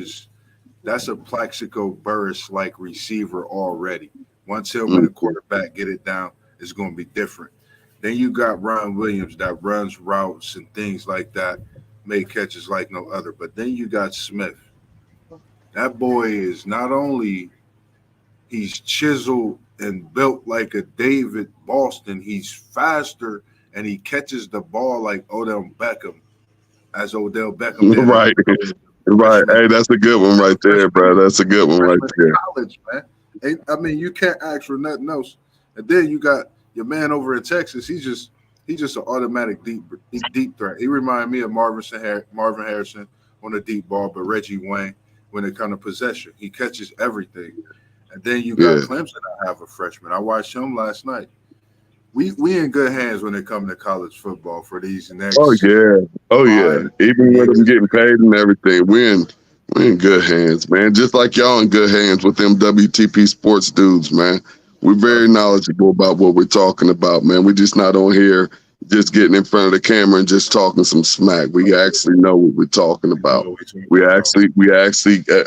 that's a Plaxico Burress-like receiver already. Once him and the quarterback get it down, it's going to be different. Then you got Ron Williams that runs routes and things like that, make catches like no other. But then you got Smith. That boy is not only he's chiseled and built like a David Boston, he's faster and he catches the ball like Odell Beckham, as Odell Beckham did. Right. Right. Hey, that's a good one right there, bro. That's a good one right there. College, man. I mean, you can't ask for nothing else. And then you got your man over in Texas. He's just an automatic deep threat. He reminded me of Marvin Harrison on the deep ball, but Reggie Wayne. when it comes to possession. He catches everything. And then you got Clemson that have a freshman. I watched him last night. We in good hands when it comes to college football for these next. Oh yeah. Even with them getting paid and everything, we're in good hands, man. Just like y'all in good hands with them WTP sports dudes, man. We're very knowledgeable about what we're talking about, man. We're just not on here just getting in front of the camera and just talking some smack. We actually know what we're talking about. We actually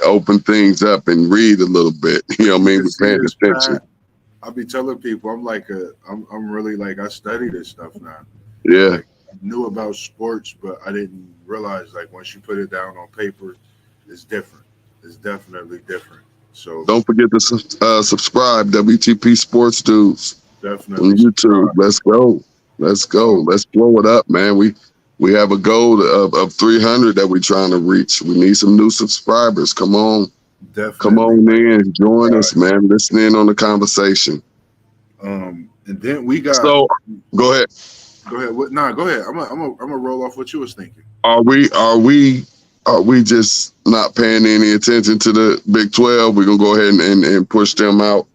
open things up and read a little bit. You know what I mean? We're paying attention. I'll be telling people I'm really like, I study this stuff now. Yeah. Like, I knew about sports, but I didn't realize like once you put it down on paper, it's different. It's definitely different. So don't forget to subscribe, WTP Sports Dudes. Definitely on YouTube. Let's go. Let's blow it up, man. We have a goal of 300 that we're trying to reach. We need some new subscribers. Come on. Definitely. Come on in. Join us, man. Listen in on the conversation. And then we got. So, go ahead. Go ahead. Go ahead. I'm gonna roll off what you was thinking. Are we just not paying any attention to the Big 12? We're gonna go ahead and push them out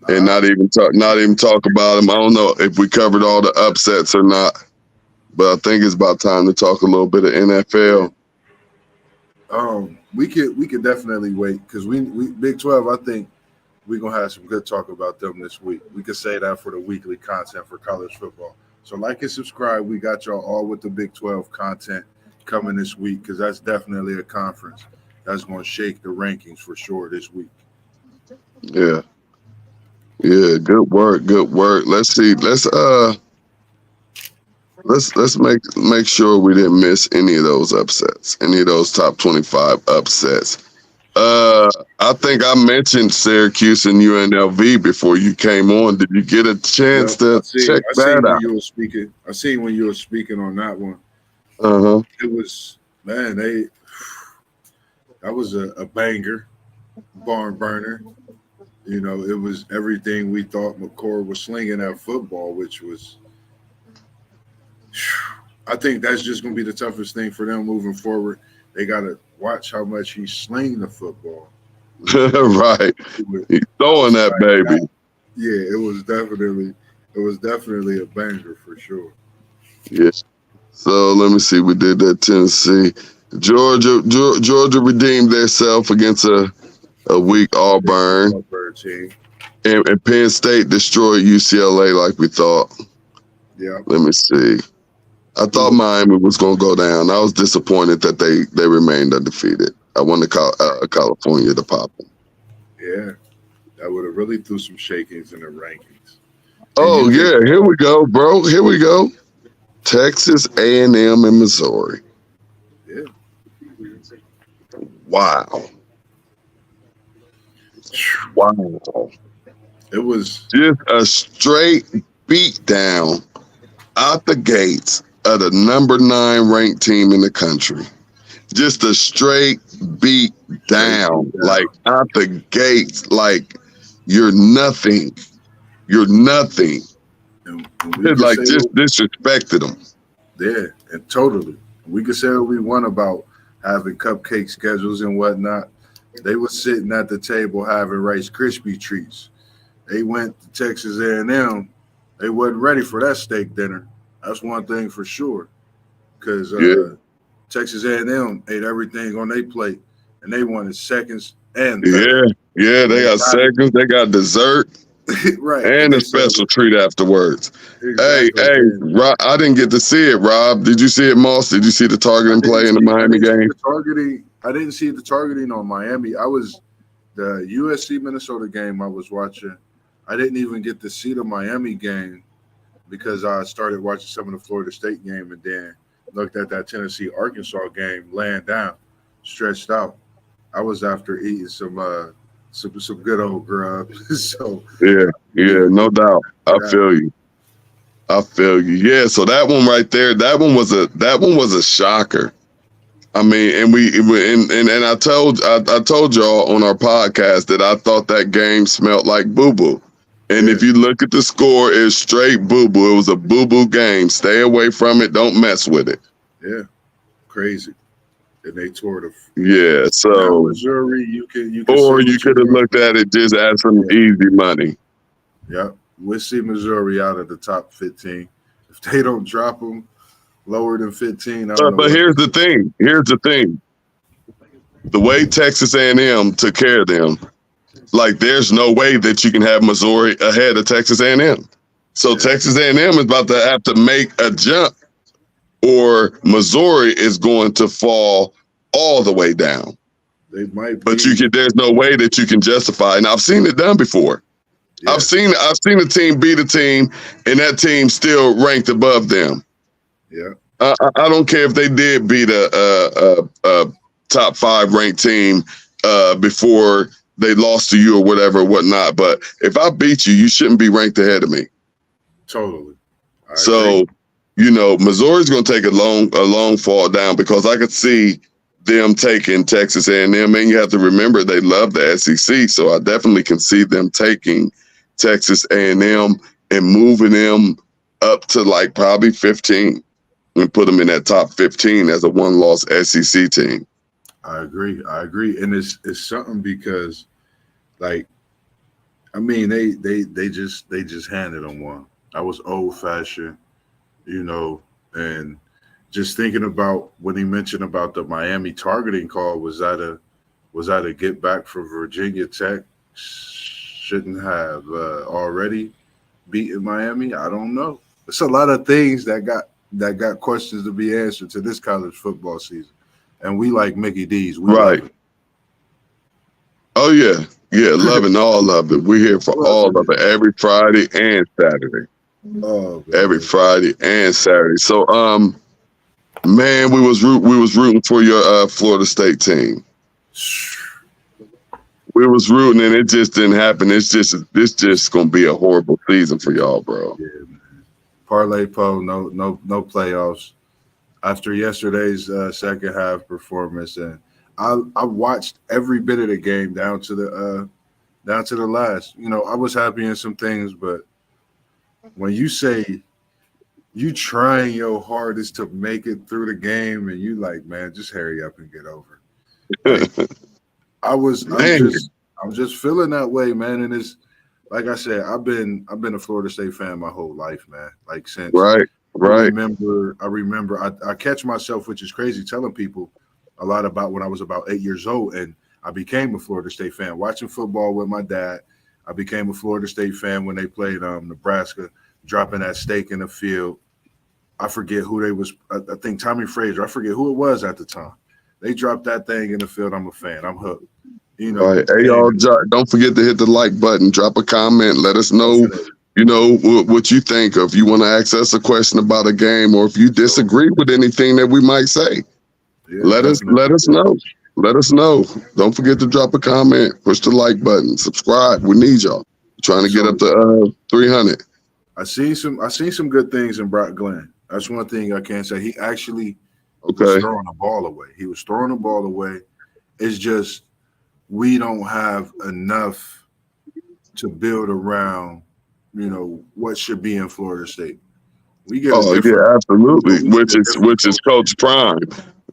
and not even talk about them. I don't know if we covered all the upsets or not, but I think it's about time to talk a little bit of NFL. We could definitely wait because we Big 12. I think we're gonna have some good talk about them this week. We could say that for the weekly content for college football. So like and subscribe. We got y'all all with the Big 12 content coming this week because that's definitely a conference that's going to shake the rankings for sure this week. Yeah. Good work. Let's see. Let's make sure we didn't miss any of those upsets, any of those top 25 upsets. I think I mentioned Syracuse and UNLV before you came on. Did you get a chance to check that out? I seen when you were speaking on that one. It was, man, that was a banger, barn burner. You know, it was everything we thought McCord was slinging at football, which was, I think that's just going to be the toughest thing for them moving forward. They got to watch how much he's slinging the football. Right. He's throwing that baby. Yeah, it was definitely a banger for sure. Yeah. So let me see. We did that. Tennessee, Georgia redeemed themselves against a weak Auburn team. And Penn State destroyed UCLA like we thought. Yeah. Let me see. I thought Miami was going to go down. I was disappointed that they remained undefeated. I wanted California to pop them. Yeah. That would have really threw some shakings in the rankings. Oh, yeah. Here we go, bro. Here we go. Texas A&M and Missouri. Yeah. Wow. It was just a straight beat down out the gates of the number 9 ranked team in the country. Just a straight beat down, like out the gates, like you're nothing. You're nothing. It's like just disrespected them. Yeah, and totally. We could say what we want about having cupcake schedules and whatnot. They were sitting at the table having Rice Krispie treats. They went to Texas A&M. They wasn't ready for that steak dinner. That's one thing for sure. Because Texas A&M ate everything on their plate, and they wanted seconds and third. Yeah, they got seconds. They got dessert. Right. And a special treat afterwards. Exactly. Hey, Rob, I didn't get to see it, Rob. Did you see it, Moss? Did you see the targeting play in the Miami game? I didn't see the targeting on Miami. I was the USC Minnesota game I was watching. I didn't even get to see the Miami game because I started watching some of the Florida State game and then looked at that Tennessee Arkansas game laying down, stretched out. I was after eating some good old grub. So yeah, no doubt. I feel you. Yeah, so that one right there, that one was a shocker. I mean, and I told y'all on our podcast that I thought that game smelled like boo-boo. And if you look at the score, it's straight boo-boo. It was a boo-boo game. Stay away from it. Don't mess with it. Yeah, crazy. and they tore the. Yeah, Now so Missouri, you can say or you what could you have want. looked at it just as some Yeah. easy money. Yeah, we'll see Missouri out of the top 15. If they don't drop them lower than 15, I don't know But what. here's the thing. Here's the thing. The way Texas A&M took care of them, like there's no way that you can have Missouri ahead of Texas A&M. So Yeah. Texas A&M is about to have to make a jump, or Missouri is going to fall all the way down. They might But be. there's no way that you can justify. And I've seen it done before. Yeah. I've seen a team beat a team, and that team still ranked above them. Yeah. I don't care if they did beat a top 5 ranked team before they lost to you or whatever, whatnot. But if I beat you, you shouldn't be ranked ahead of me. Totally. I So, agree. Missouri's going to take a long fall down, because I could see them taking Texas A&M, and you have to remember they love the SEC. So I definitely can see them taking Texas A&M and moving them up to like probably 15 and put them in that top 15 as a one-loss SEC team. I agree. And it's something because, like, I mean, they just handed them one. I was old fashioned, and just thinking about when he mentioned about the Miami targeting call, was that a get back for Virginia Tech? Shouldn't have already beaten Miami. I don't know. It's a lot of things that got questions to be answered to this college football season, and we like Mickey D's. We Right. love it. Oh, yeah. Yeah, loving all of it. We're here for all of it every Friday and Saturday. Oh, Every Friday and Saturday. So, man, we was rooting for your Florida State team. We was rooting, and it just didn't happen. It's just gonna be a horrible season for y'all, bro. Yeah, man. Parlay Po, no playoffs. After yesterday's second half performance, and I watched every bit of the game down to the last. I was happy in some things, but when you say you trying your hardest to make it through the game, and you like, man, just hurry up and get over it. Like, I'm just feeling that way, man. And it's like I said, I've been a Florida State fan my whole life, man. Like since Right. I remember I catch myself, which is crazy, telling people a lot about when I was about 8 years old, and I became a Florida State fan watching football with my dad. I became a Florida State fan when they played Nebraska, dropping that steak in the field. I forget who they was. I think Tommy Frazier. I forget who it was at the time. They dropped that thing in the field. I'm a fan. I'm hooked. All right. Hey, y'all, don't forget to hit the like button. Drop a comment. Let us know, what you think. Or if you want to ask us a question about a game, or if you disagree with anything that we might say, let us know. Let us know. Don't forget to drop a comment. Push the like button. Subscribe. We need y'all. Trying to get up to 300. I seen some good things in Brock Glenn. That's one thing I can say. He actually was throwing the ball away. He was throwing the ball away. It's just we don't have enough to build around, what should be in Florida State. We get absolutely. Which is Coach Prime.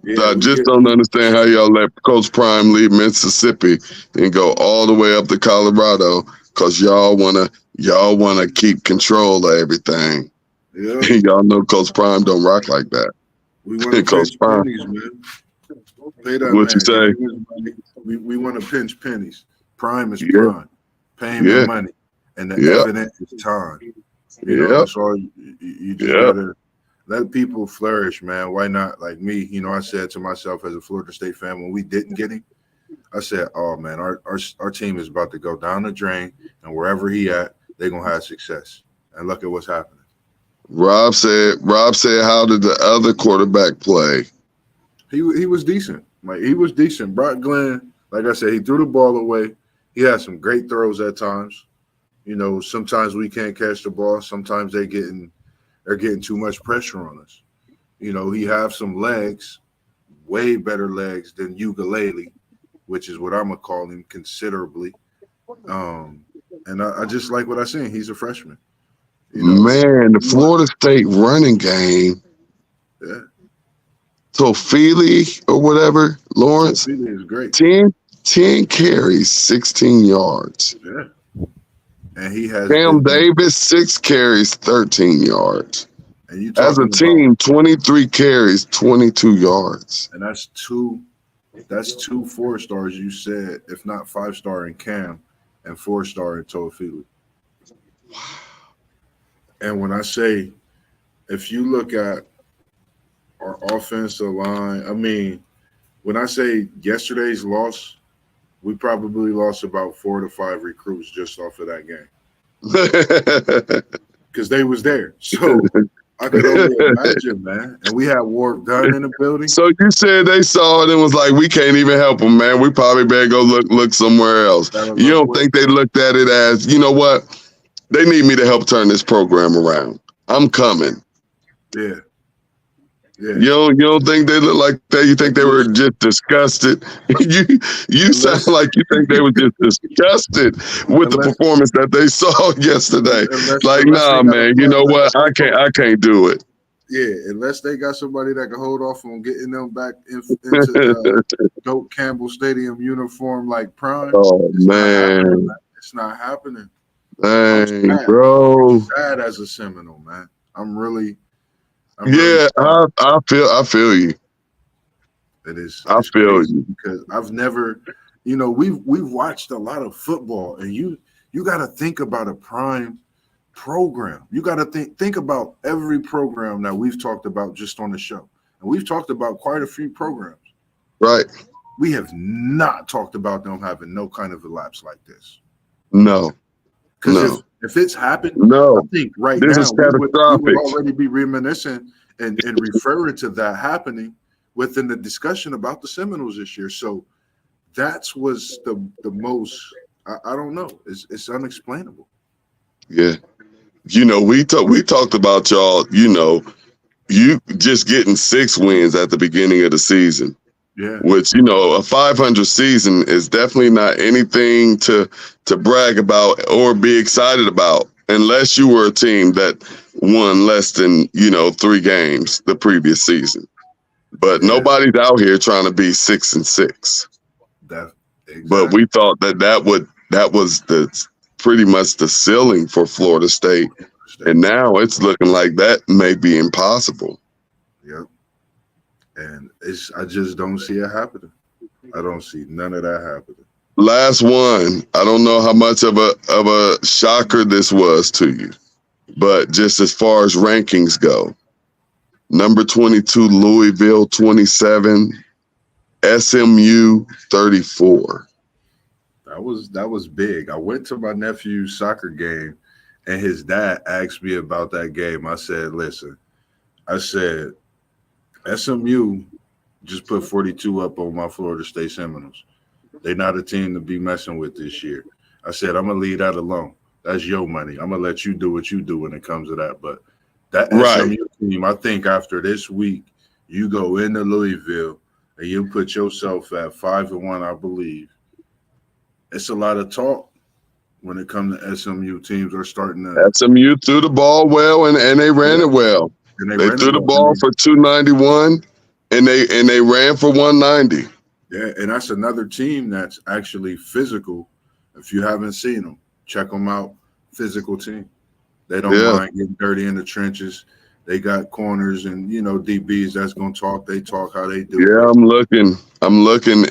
Yeah, I just don't understand how y'all let Coach Prime leave Mississippi and go all the way up to Colorado, because y'all wanna keep control of everything. Yeah. Y'all know Coach Prime don't rock like that. We want to pinch pennies, man. Pay that What man. you say? We want to pinch pennies. Prime is prime. Pay him the money. And the evidence is time. That's all you just gotta let people flourish, man. Why not? Like me, I said to myself as a Florida State fan when we didn't get him, I said, oh man, our team is about to go down the drain, and wherever he at, they're gonna have success. And look at what's happening. Rob said, how did the other quarterback play? He was decent. He was decent. Brock Glenn, like I said, he threw the ball away. He had some great throws at times. Sometimes we can't catch the ball. Sometimes they're getting too much pressure on us. He have some legs, way better legs than Ukulele, which is what I'm gonna call him considerably. And I just like what I seen. He's a freshman. Man, the Florida State running game. Yeah. Tofili or whatever, Lawrence, Feely is great. 10 carries, 16 yards. Yeah. And he has Cam been, Davis, 6 carries, 13 yards. and you As a talking team, 23 carries, 22 yards. and that's two 4-stars you said, if not 5-star in Cam and 4-star in Toafili. And when I say, if you look at our offensive line, I mean, when I say yesterday's loss, we probably lost about 4 to 5 recruits just off of that game because they was there. So I could only imagine, man. And we had Warp Dunn in the building. So you said they saw it and was like, we can't even help them, man. We probably better go look somewhere else. You don't think they looked at it as, you know what? They need me to help turn this program around. I'm coming. Yeah. Yeah. You don't think they look like that? You think they were just disgusted? you sound like you think they were just disgusted with the performance that they saw yesterday. Like, nah, man. You know what? I can't do it. Yeah, unless they got somebody that can hold off on getting them back into the Doak Campbell Stadium uniform like Prime. Oh, man. It's not happening. Dang, bro. I'm sad as a Seminole, man. I feel you. It is. I feel you because I've never, we've watched a lot of football, and you got to think about a Prime program. You got to think about every program that we've talked about just on the show, and we've talked about quite a few programs. Right. We have not talked about them having no kind of a lapse like this. No. Because if it's happened, I think right this now is catastrophic. we would already be reminiscing and referring to that happening within the discussion about the Seminoles this year. So that was the most, I don't know. It's unexplainable. Yeah. We talked about y'all, you just getting 6 wins at the beginning of the season. Yeah. Which, a 500 season is definitely not anything to brag about or be excited about unless you were a team that won less than, 3 games the previous season. But nobody's out here trying to be 6-6. Exactly. But we thought that was pretty much the ceiling for Florida State. And now it's looking like that may be impossible. Yep. And I just don't see it happening. I don't see none of that happening. Last one. I don't know how much of a shocker this was to you, but just as far as rankings go, number 22, Louisville 27, SMU 34. That was big. I went to my nephew's soccer game, and his dad asked me about that game. I said, listen, SMU just put 42 up on my Florida State Seminoles. They're not a team to be messing with this year. I said, I'm going to leave that alone. That's your money. I'm going to let you do what you do when it comes to that. But that SMU team, I think after this week, you go into Louisville and you put yourself at 5-1, I believe. It's a lot of talk when it comes to SMU teams are starting to. SMU threw the ball well and they ran it well. They threw the ball for 291 and they ran for 190. Yeah, and that's another team that's actually physical. If you haven't seen them, check them out. Physical team. They don't mind getting dirty in the trenches. They got corners and DBs that's gonna talk. They talk how they do. Yeah, I'm looking,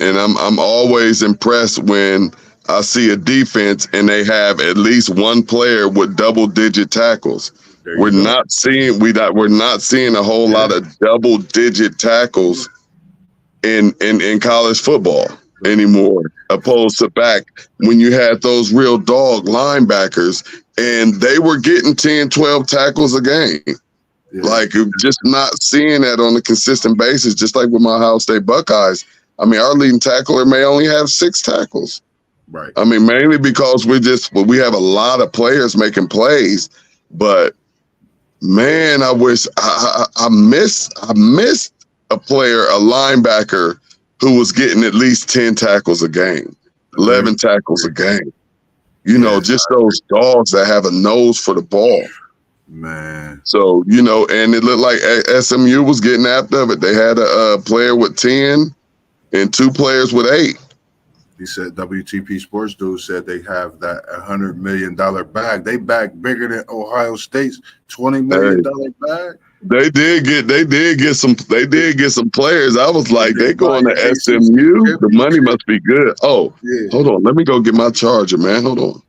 and I'm always impressed when I see a defense and they have at least one player with double-digit tackles. We're not seeing a whole lot of double-digit tackles in college football anymore, opposed to back when you had those real dog linebackers and they were getting 10, 12 tackles a game. Yeah. Like, just not seeing that on a consistent basis, just like with my Ohio State Buckeyes. I mean, our leading tackler may only have 6 tackles. Right. I mean, mainly because we have a lot of players making plays, but man, I wish I missed a player, a linebacker who was getting at least 10 tackles a game, 11 tackles a game. Just those dogs that have a nose for the ball. Man, So, and it looked like SMU was getting after it. They had a player with 10 and 2 players with 8. he said WTP Sports Dude said they have that $100 million bag. They bag bigger than Ohio State's $20 million bag. They did get some players. I was like, they going to ACC SMU. The money must be good. Oh, Yeah. hold on. Let me go get my charger, man. Hold on.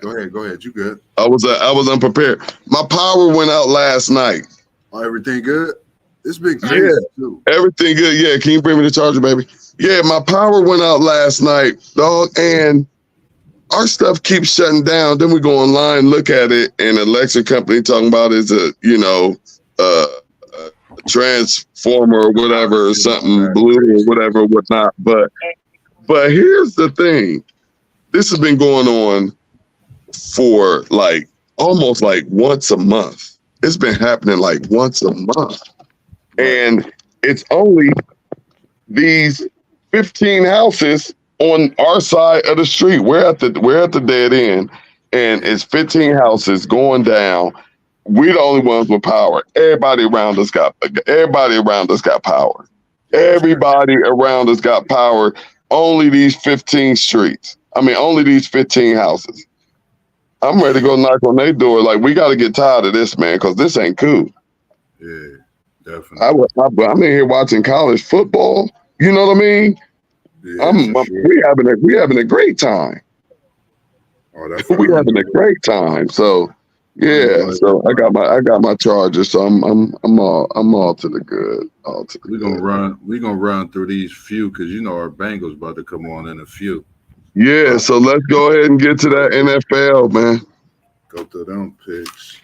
Go ahead. You good? I was unprepared. My power went out last night. Oh, everything good? It's been crazy too. Everything good. Yeah, can you bring me the charger, baby? Yeah, my power went out last night, dog, and our stuff keeps shutting down. Then we go online, look at it, and the electric company talking about is a transformer or whatever, or something blue or whatever, whatnot. But here's the thing: this has been going on for like almost like once a month. It's been happening like once a month, and it's only these 15 houses on our side of the street. We're at the dead end, and it's 15 houses going down. We're the only ones with power. Everybody around us got power. Everybody around us got power. Only these 15 streets. Only these 15 houses. I'm ready to go knock on their door. Like, we got to get tired of this, man, because this ain't cool. Yeah, definitely. I'm in here watching college football. You know what I mean? Yeah, we having a great time. Oh, that's we having a great time. So yeah. So I got my charger. So I'm all to the good. We're gonna run through these few because our Bengals about to come on in a few. Yeah. So let's go ahead and get to that NFL, man. Go through them picks.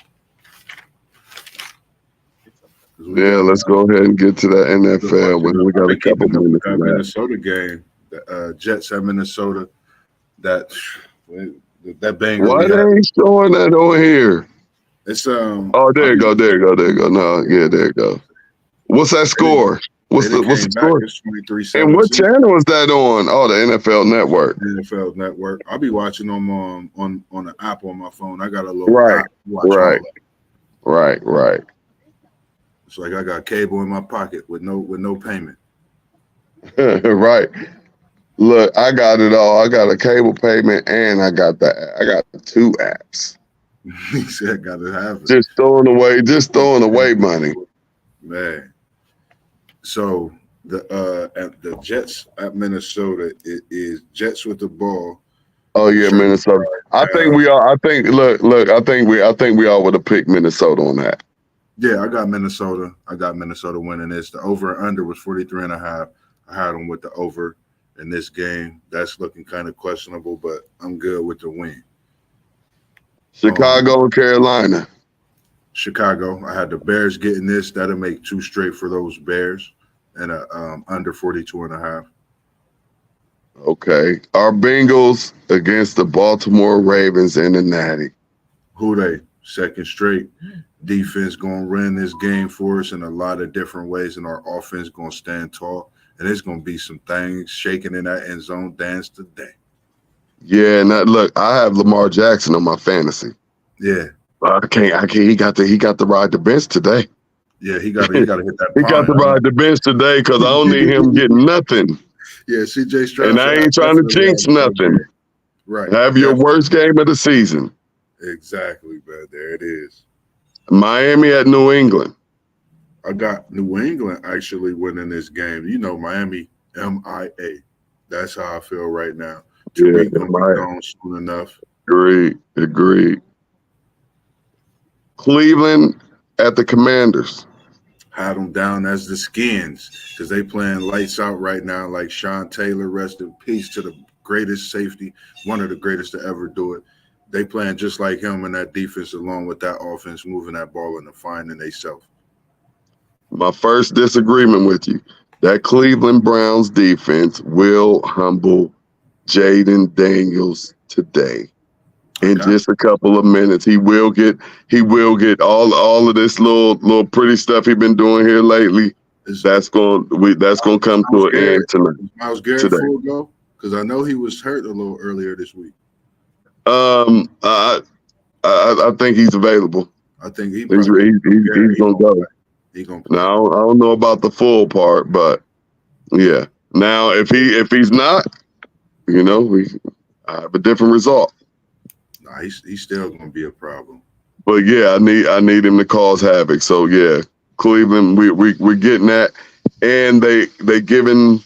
Yeah, let's go ahead and get to that NFL when we got a couple minutes. That Minnesota game, the Jets at Minnesota. That Bengals. Why they ain't showing that on here? It's Oh, there you go. No, yeah, there you go. What's that score? What's the score? It's 23-17. And what channel is that on? Oh, the NFL Network. NFL Network. I'll be watching them on the app on my phone. I got a little right, app right. It's like I got cable in my pocket with no payment. Right. Look, I got it all. I got a cable payment and I got 2 apps. He said I gotta have it. Just throwing away money. Man. So the Jets at Minnesota, it is Jets with the ball. Oh yeah, Minnesota. I think we all would have picked Minnesota on that. Yeah, I got Minnesota winning this. The over and under was 43.5. I had them with the over in this game. That's looking kind of questionable, but I'm good with the win. Chicago and Carolina. Chicago. I had the Bears getting this. That'll make 2 straight for those Bears, and under 42.5. Okay. Our Bengals against the Baltimore Ravens in the Natty. Who they? Second straight. Defense going to run this game for us in a lot of different ways, and our offense going to stand tall. And there's going to be some things shaking in that end zone dance today. Yeah, and look, I have Lamar Jackson on my fantasy. Yeah. I can't. He got to ride the bench today. Yeah, he got to hit that. He got to ride the bench today because I don't need him getting nothing. Yeah, C.J. Stroud. And I ain't trying to jinx nothing. Right. Have your worst game of the season. Exactly, man. There it is. Miami at New England. I got New England actually winning this game. Miami, MIA. That's how I feel right now. Tariq gonna be gone soon enough. Agreed. Cleveland at the Commanders. Had them down as the Skins because they playing lights out right now. Like Sean Taylor, rest in peace to the greatest safety, one of the greatest to ever do it. They playing just like him in that defense, along with that offense, moving that ball and finding themselves. My first disagreement with you: that Cleveland Browns defense will humble Jaden Daniels today. In just a couple of minutes, he will get all of this little pretty stuff he's been doing here lately. That's going to come to an end tonight. Myles Garrett full go? Because I know he was hurt a little earlier this week. I think he's available. I think he He's probably gonna go. He gonna play. Now I don't know about the full part, but yeah. Now if he's not, you know, we have a different result. Nah, he's still gonna be a problem. But yeah, I need him to cause havoc. So yeah, Cleveland, we're getting that, and they giving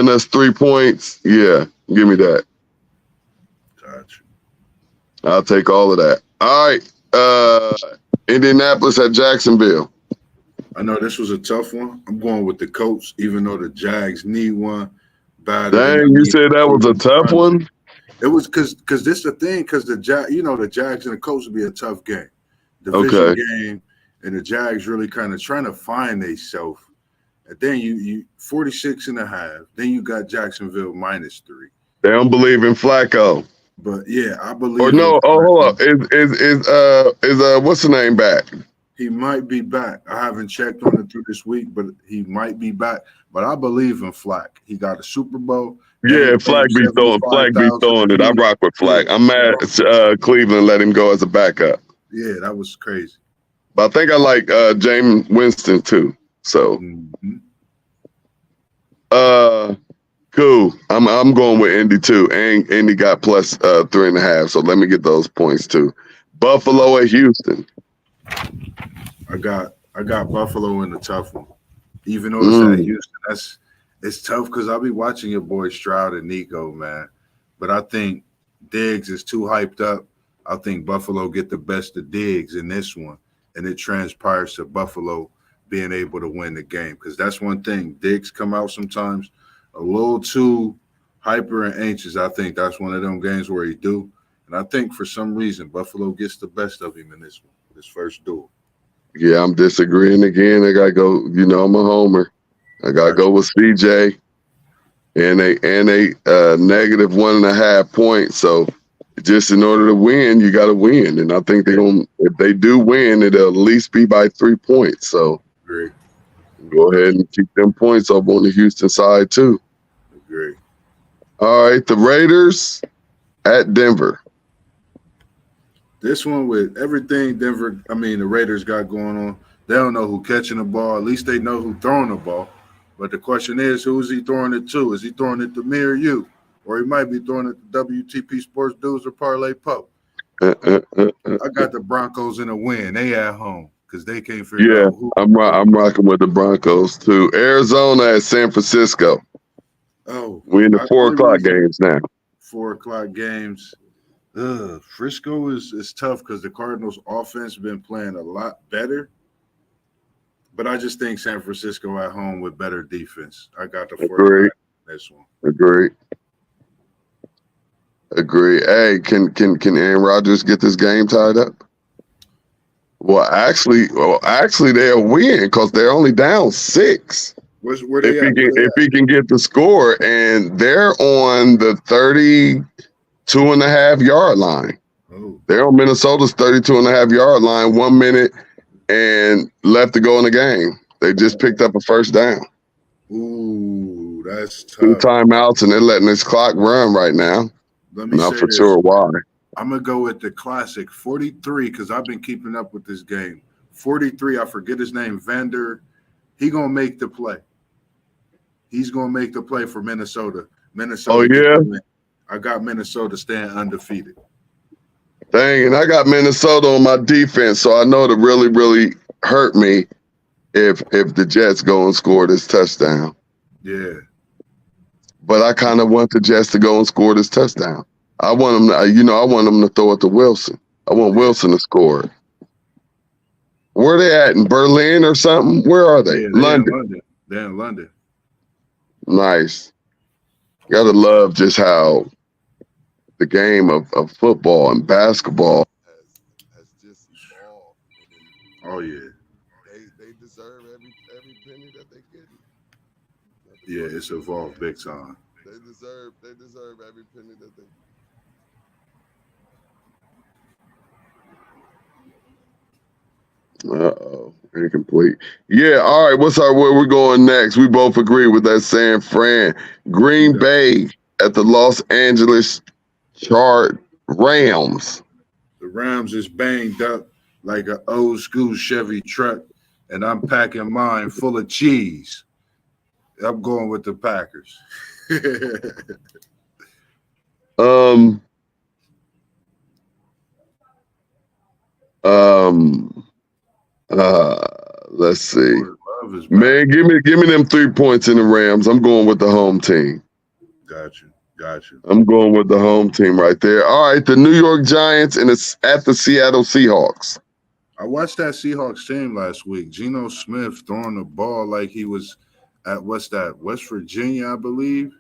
us 3 points. Yeah, give me that. Gotcha. I'll take all of that. All right, Indianapolis at Jacksonville. I know this was a tough one. I'm going with the Colts, even though the Jags need one bad. Dang, you said that was a tough one. It was because this is the thing, because the Jags and the Colts would be a tough game. Division Okay. game, and the Jags really kind of trying to find themselves. And then you 46.5. Then you got Jacksonville -3. They don't believe in Flacco. But yeah, I believe. Or no, hold up. Is what's the name back? He might be back. I haven't checked on it through this week, but he might be back. But I believe in Flack. He got a Super Bowl. Yeah, Flack be throwing it. I rock with Flack. I'm mad Cleveland let him go as a backup. Yeah, that was crazy. But I think I like James Winston too. So cool. I'm going with Indy too. And Indy got plus 3.5. So let me get those points too. Buffalo at Houston. I got Buffalo in the tough one. Even though it's at Houston, it's tough because I'll be watching your boy Stroud and Nico, man. But I think Diggs is too hyped up. I think Buffalo get the best of Diggs in this one, and it transpires to Buffalo being able to win the game. Because that's one thing. Diggs come out sometimes a little too hyper and anxious. I think that's one of them games where he do. And I think for some reason Buffalo gets the best of him in this one, this first duel. Yeah, I'm disagreeing again. I gotta go. You know, I'm a homer. I gotta go with CJ, and a -1.5 points. So, just in order to win, you got to win. And I think if they do win, it'll at least be by 3 points. So, Agree. Go ahead and keep them points up on the Houston side too. Agree. All right, the Raiders at Denver. This one with everything the Raiders got going on, they don't know who catching the ball. At least they know who throwing the ball. But the question is, who is he throwing it to? Is he throwing it to me or you? Or he might be throwing it to WTP Sports Dudes or Parlay Pope. I got the Broncos in a win. They at home because they can't figure out who. I'm rocking with the Broncos too. Arizona at San Francisco. Oh, we're in the 4 o'clock games now. 4 o'clock games. Frisco is tough because the Cardinals' offense has been playing a lot better. But I just think San Francisco at home with better defense. I got the 4 this one. Agree. Hey, can Aaron Rodgers get this game tied up? Well, actually, they'll win because they're only down 6. Where they at? If he can get the score, and they're on the 32.5-yard line. Oh. They're on Minnesota's 32.5-yard line. 1 minute and left to go in the game. They just picked up a first down. Ooh, that's tough. 2 timeouts, and they're letting this clock run right now. Not for sure why. I'm going to go with the classic 43 because I've been keeping up with this game. 43, I forget his name, Vander. He going to make the play. He's going to make the play for Minnesota. Oh, yeah? I got Minnesota staying undefeated. Dang, and I got Minnesota on my defense, so I know it'll really, really hurt me if the Jets go and score this touchdown. Yeah. But I kind of want the Jets to go and score this touchdown. I want them to, I want them to throw it to Wilson. I want Wilson to score it. Where are they at? In Berlin or something? Where are they? Yeah, London. They're in London. Nice. Gotta love just how the game of football and basketball has just evolved. Oh yeah. They deserve every penny that they get. Yeah, it's evolved big time. They deserve every penny that they get. Uh-oh, incomplete. Yeah, all right. Where we're going next? We both agree with that San Fran. Green Bay at the Los Angeles Rams. The Rams is banged up. like an old school Chevy truck, and I'm packing mine full of cheese. I'm going with the Packers. Um, let's see. Love is back. Man, give me them 3 points in the Rams. I'm going with the home team. Got you. I'm going with the home team right there. All right, the New York Giants and it's at the Seattle Seahawks. I watched that Seahawks team last week. Geno Smith throwing the ball like he was at West Virginia, I believe.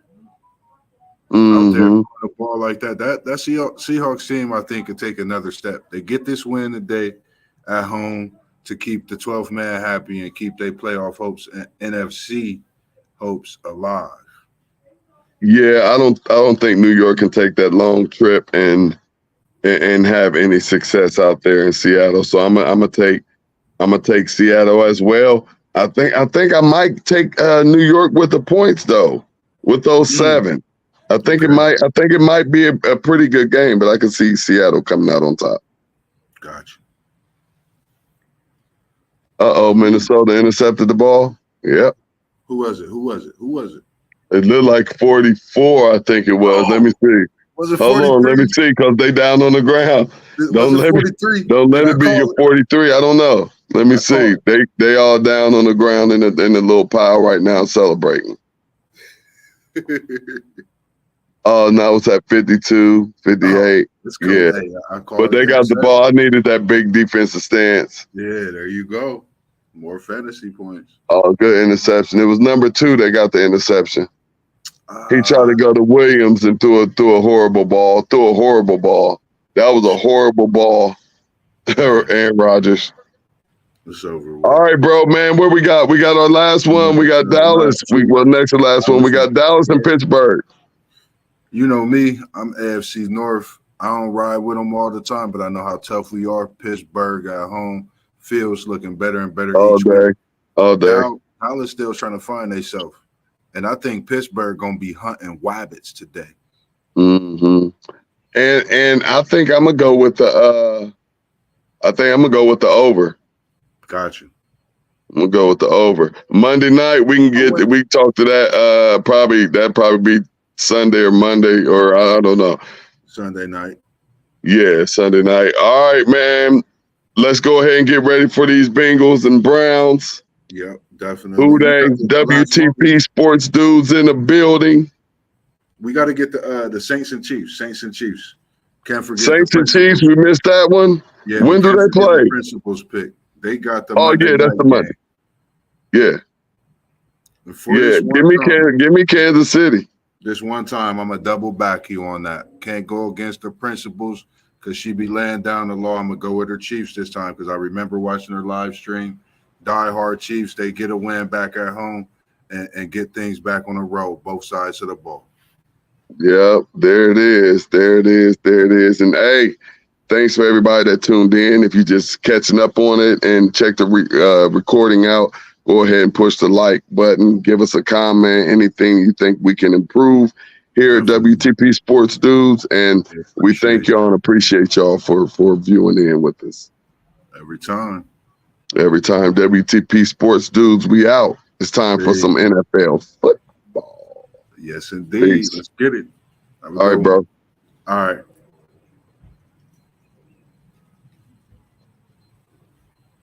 Out there throwing the ball like that. That Seahawks team, I think, could take another step. They get this win today at home to keep the 12th man happy and keep their playoff hopes and NFC hopes alive. Yeah, I don't think New York can take that long trip and have any success out there in Seattle. So I'm gonna take Seattle as well. I think I might take New York with the points though, with those 7. I think it might be a pretty good game, but I can see Seattle coming out on top. Gotcha. Minnesota intercepted the ball. Yep. Who was it? It looked like 44, I think it was. Let me see. Was it 43? Hold on, let me see, because they down on the ground. Don't let it be your 43. I don't know. Let me see. They all down on the ground in the little pile right now celebrating. Oh, now it's at 52, 58. Cool. Yeah. Hey, but they got the ball. I needed that big defensive stance. Yeah, there you go. More fantasy points. Oh, good interception. It was number 2 that got the interception. He tried to go to Williams and threw a horrible ball. That was a horrible ball. Aaron Rodgers. It's over with. All right, bro, man. Where we got? We got our last one. We got Dallas. Next to last one. We got Dallas and Pittsburgh. You know me. I'm AFC North. I don't ride with them all the time, but I know how tough we are. Pittsburgh at home. Fields looking better and better each week. All day. Dallas still trying to find themselves. And I think Pittsburgh gonna be hunting wabbits today. Mm-hmm. And I think I'm gonna go with the over. Gotcha. I'm gonna go with the over. Monday night we talk to that. That'd probably be Sunday or Monday or I don't know. Sunday night. Yeah, Sunday night. All right, man. Let's go ahead and get ready for these Bengals and Browns. Yep, definitely. Who they? WTP Sports Dudes in the building. We got to get the Saints and Chiefs. Can't forget Saints and Chiefs. We missed that one. Yeah. When do they play? The Principals pick. They got the. That's the Monday. Yeah. Give me Kansas City. This one time, I'm gonna double back you on that. Can't go against the Principals because she be laying down the law. I'm gonna go with her Chiefs this time because I remember watching her live stream. Die-hard Chiefs. They get a win back at home and get things back on the road, both sides of the ball. Yep, there it is. And hey, thanks for everybody that tuned in. If you're just catching up on it and check the recording out, go ahead and push the like button. Give us a comment, anything you think we can improve here at WTP Sports Dudes. And we thank y'all and appreciate y'all for viewing in with us. Every time, WTP Sports Dudes, we out. It's time for some NFL football. Yes, indeed. Peace. Let's get it. All right, bro. All right.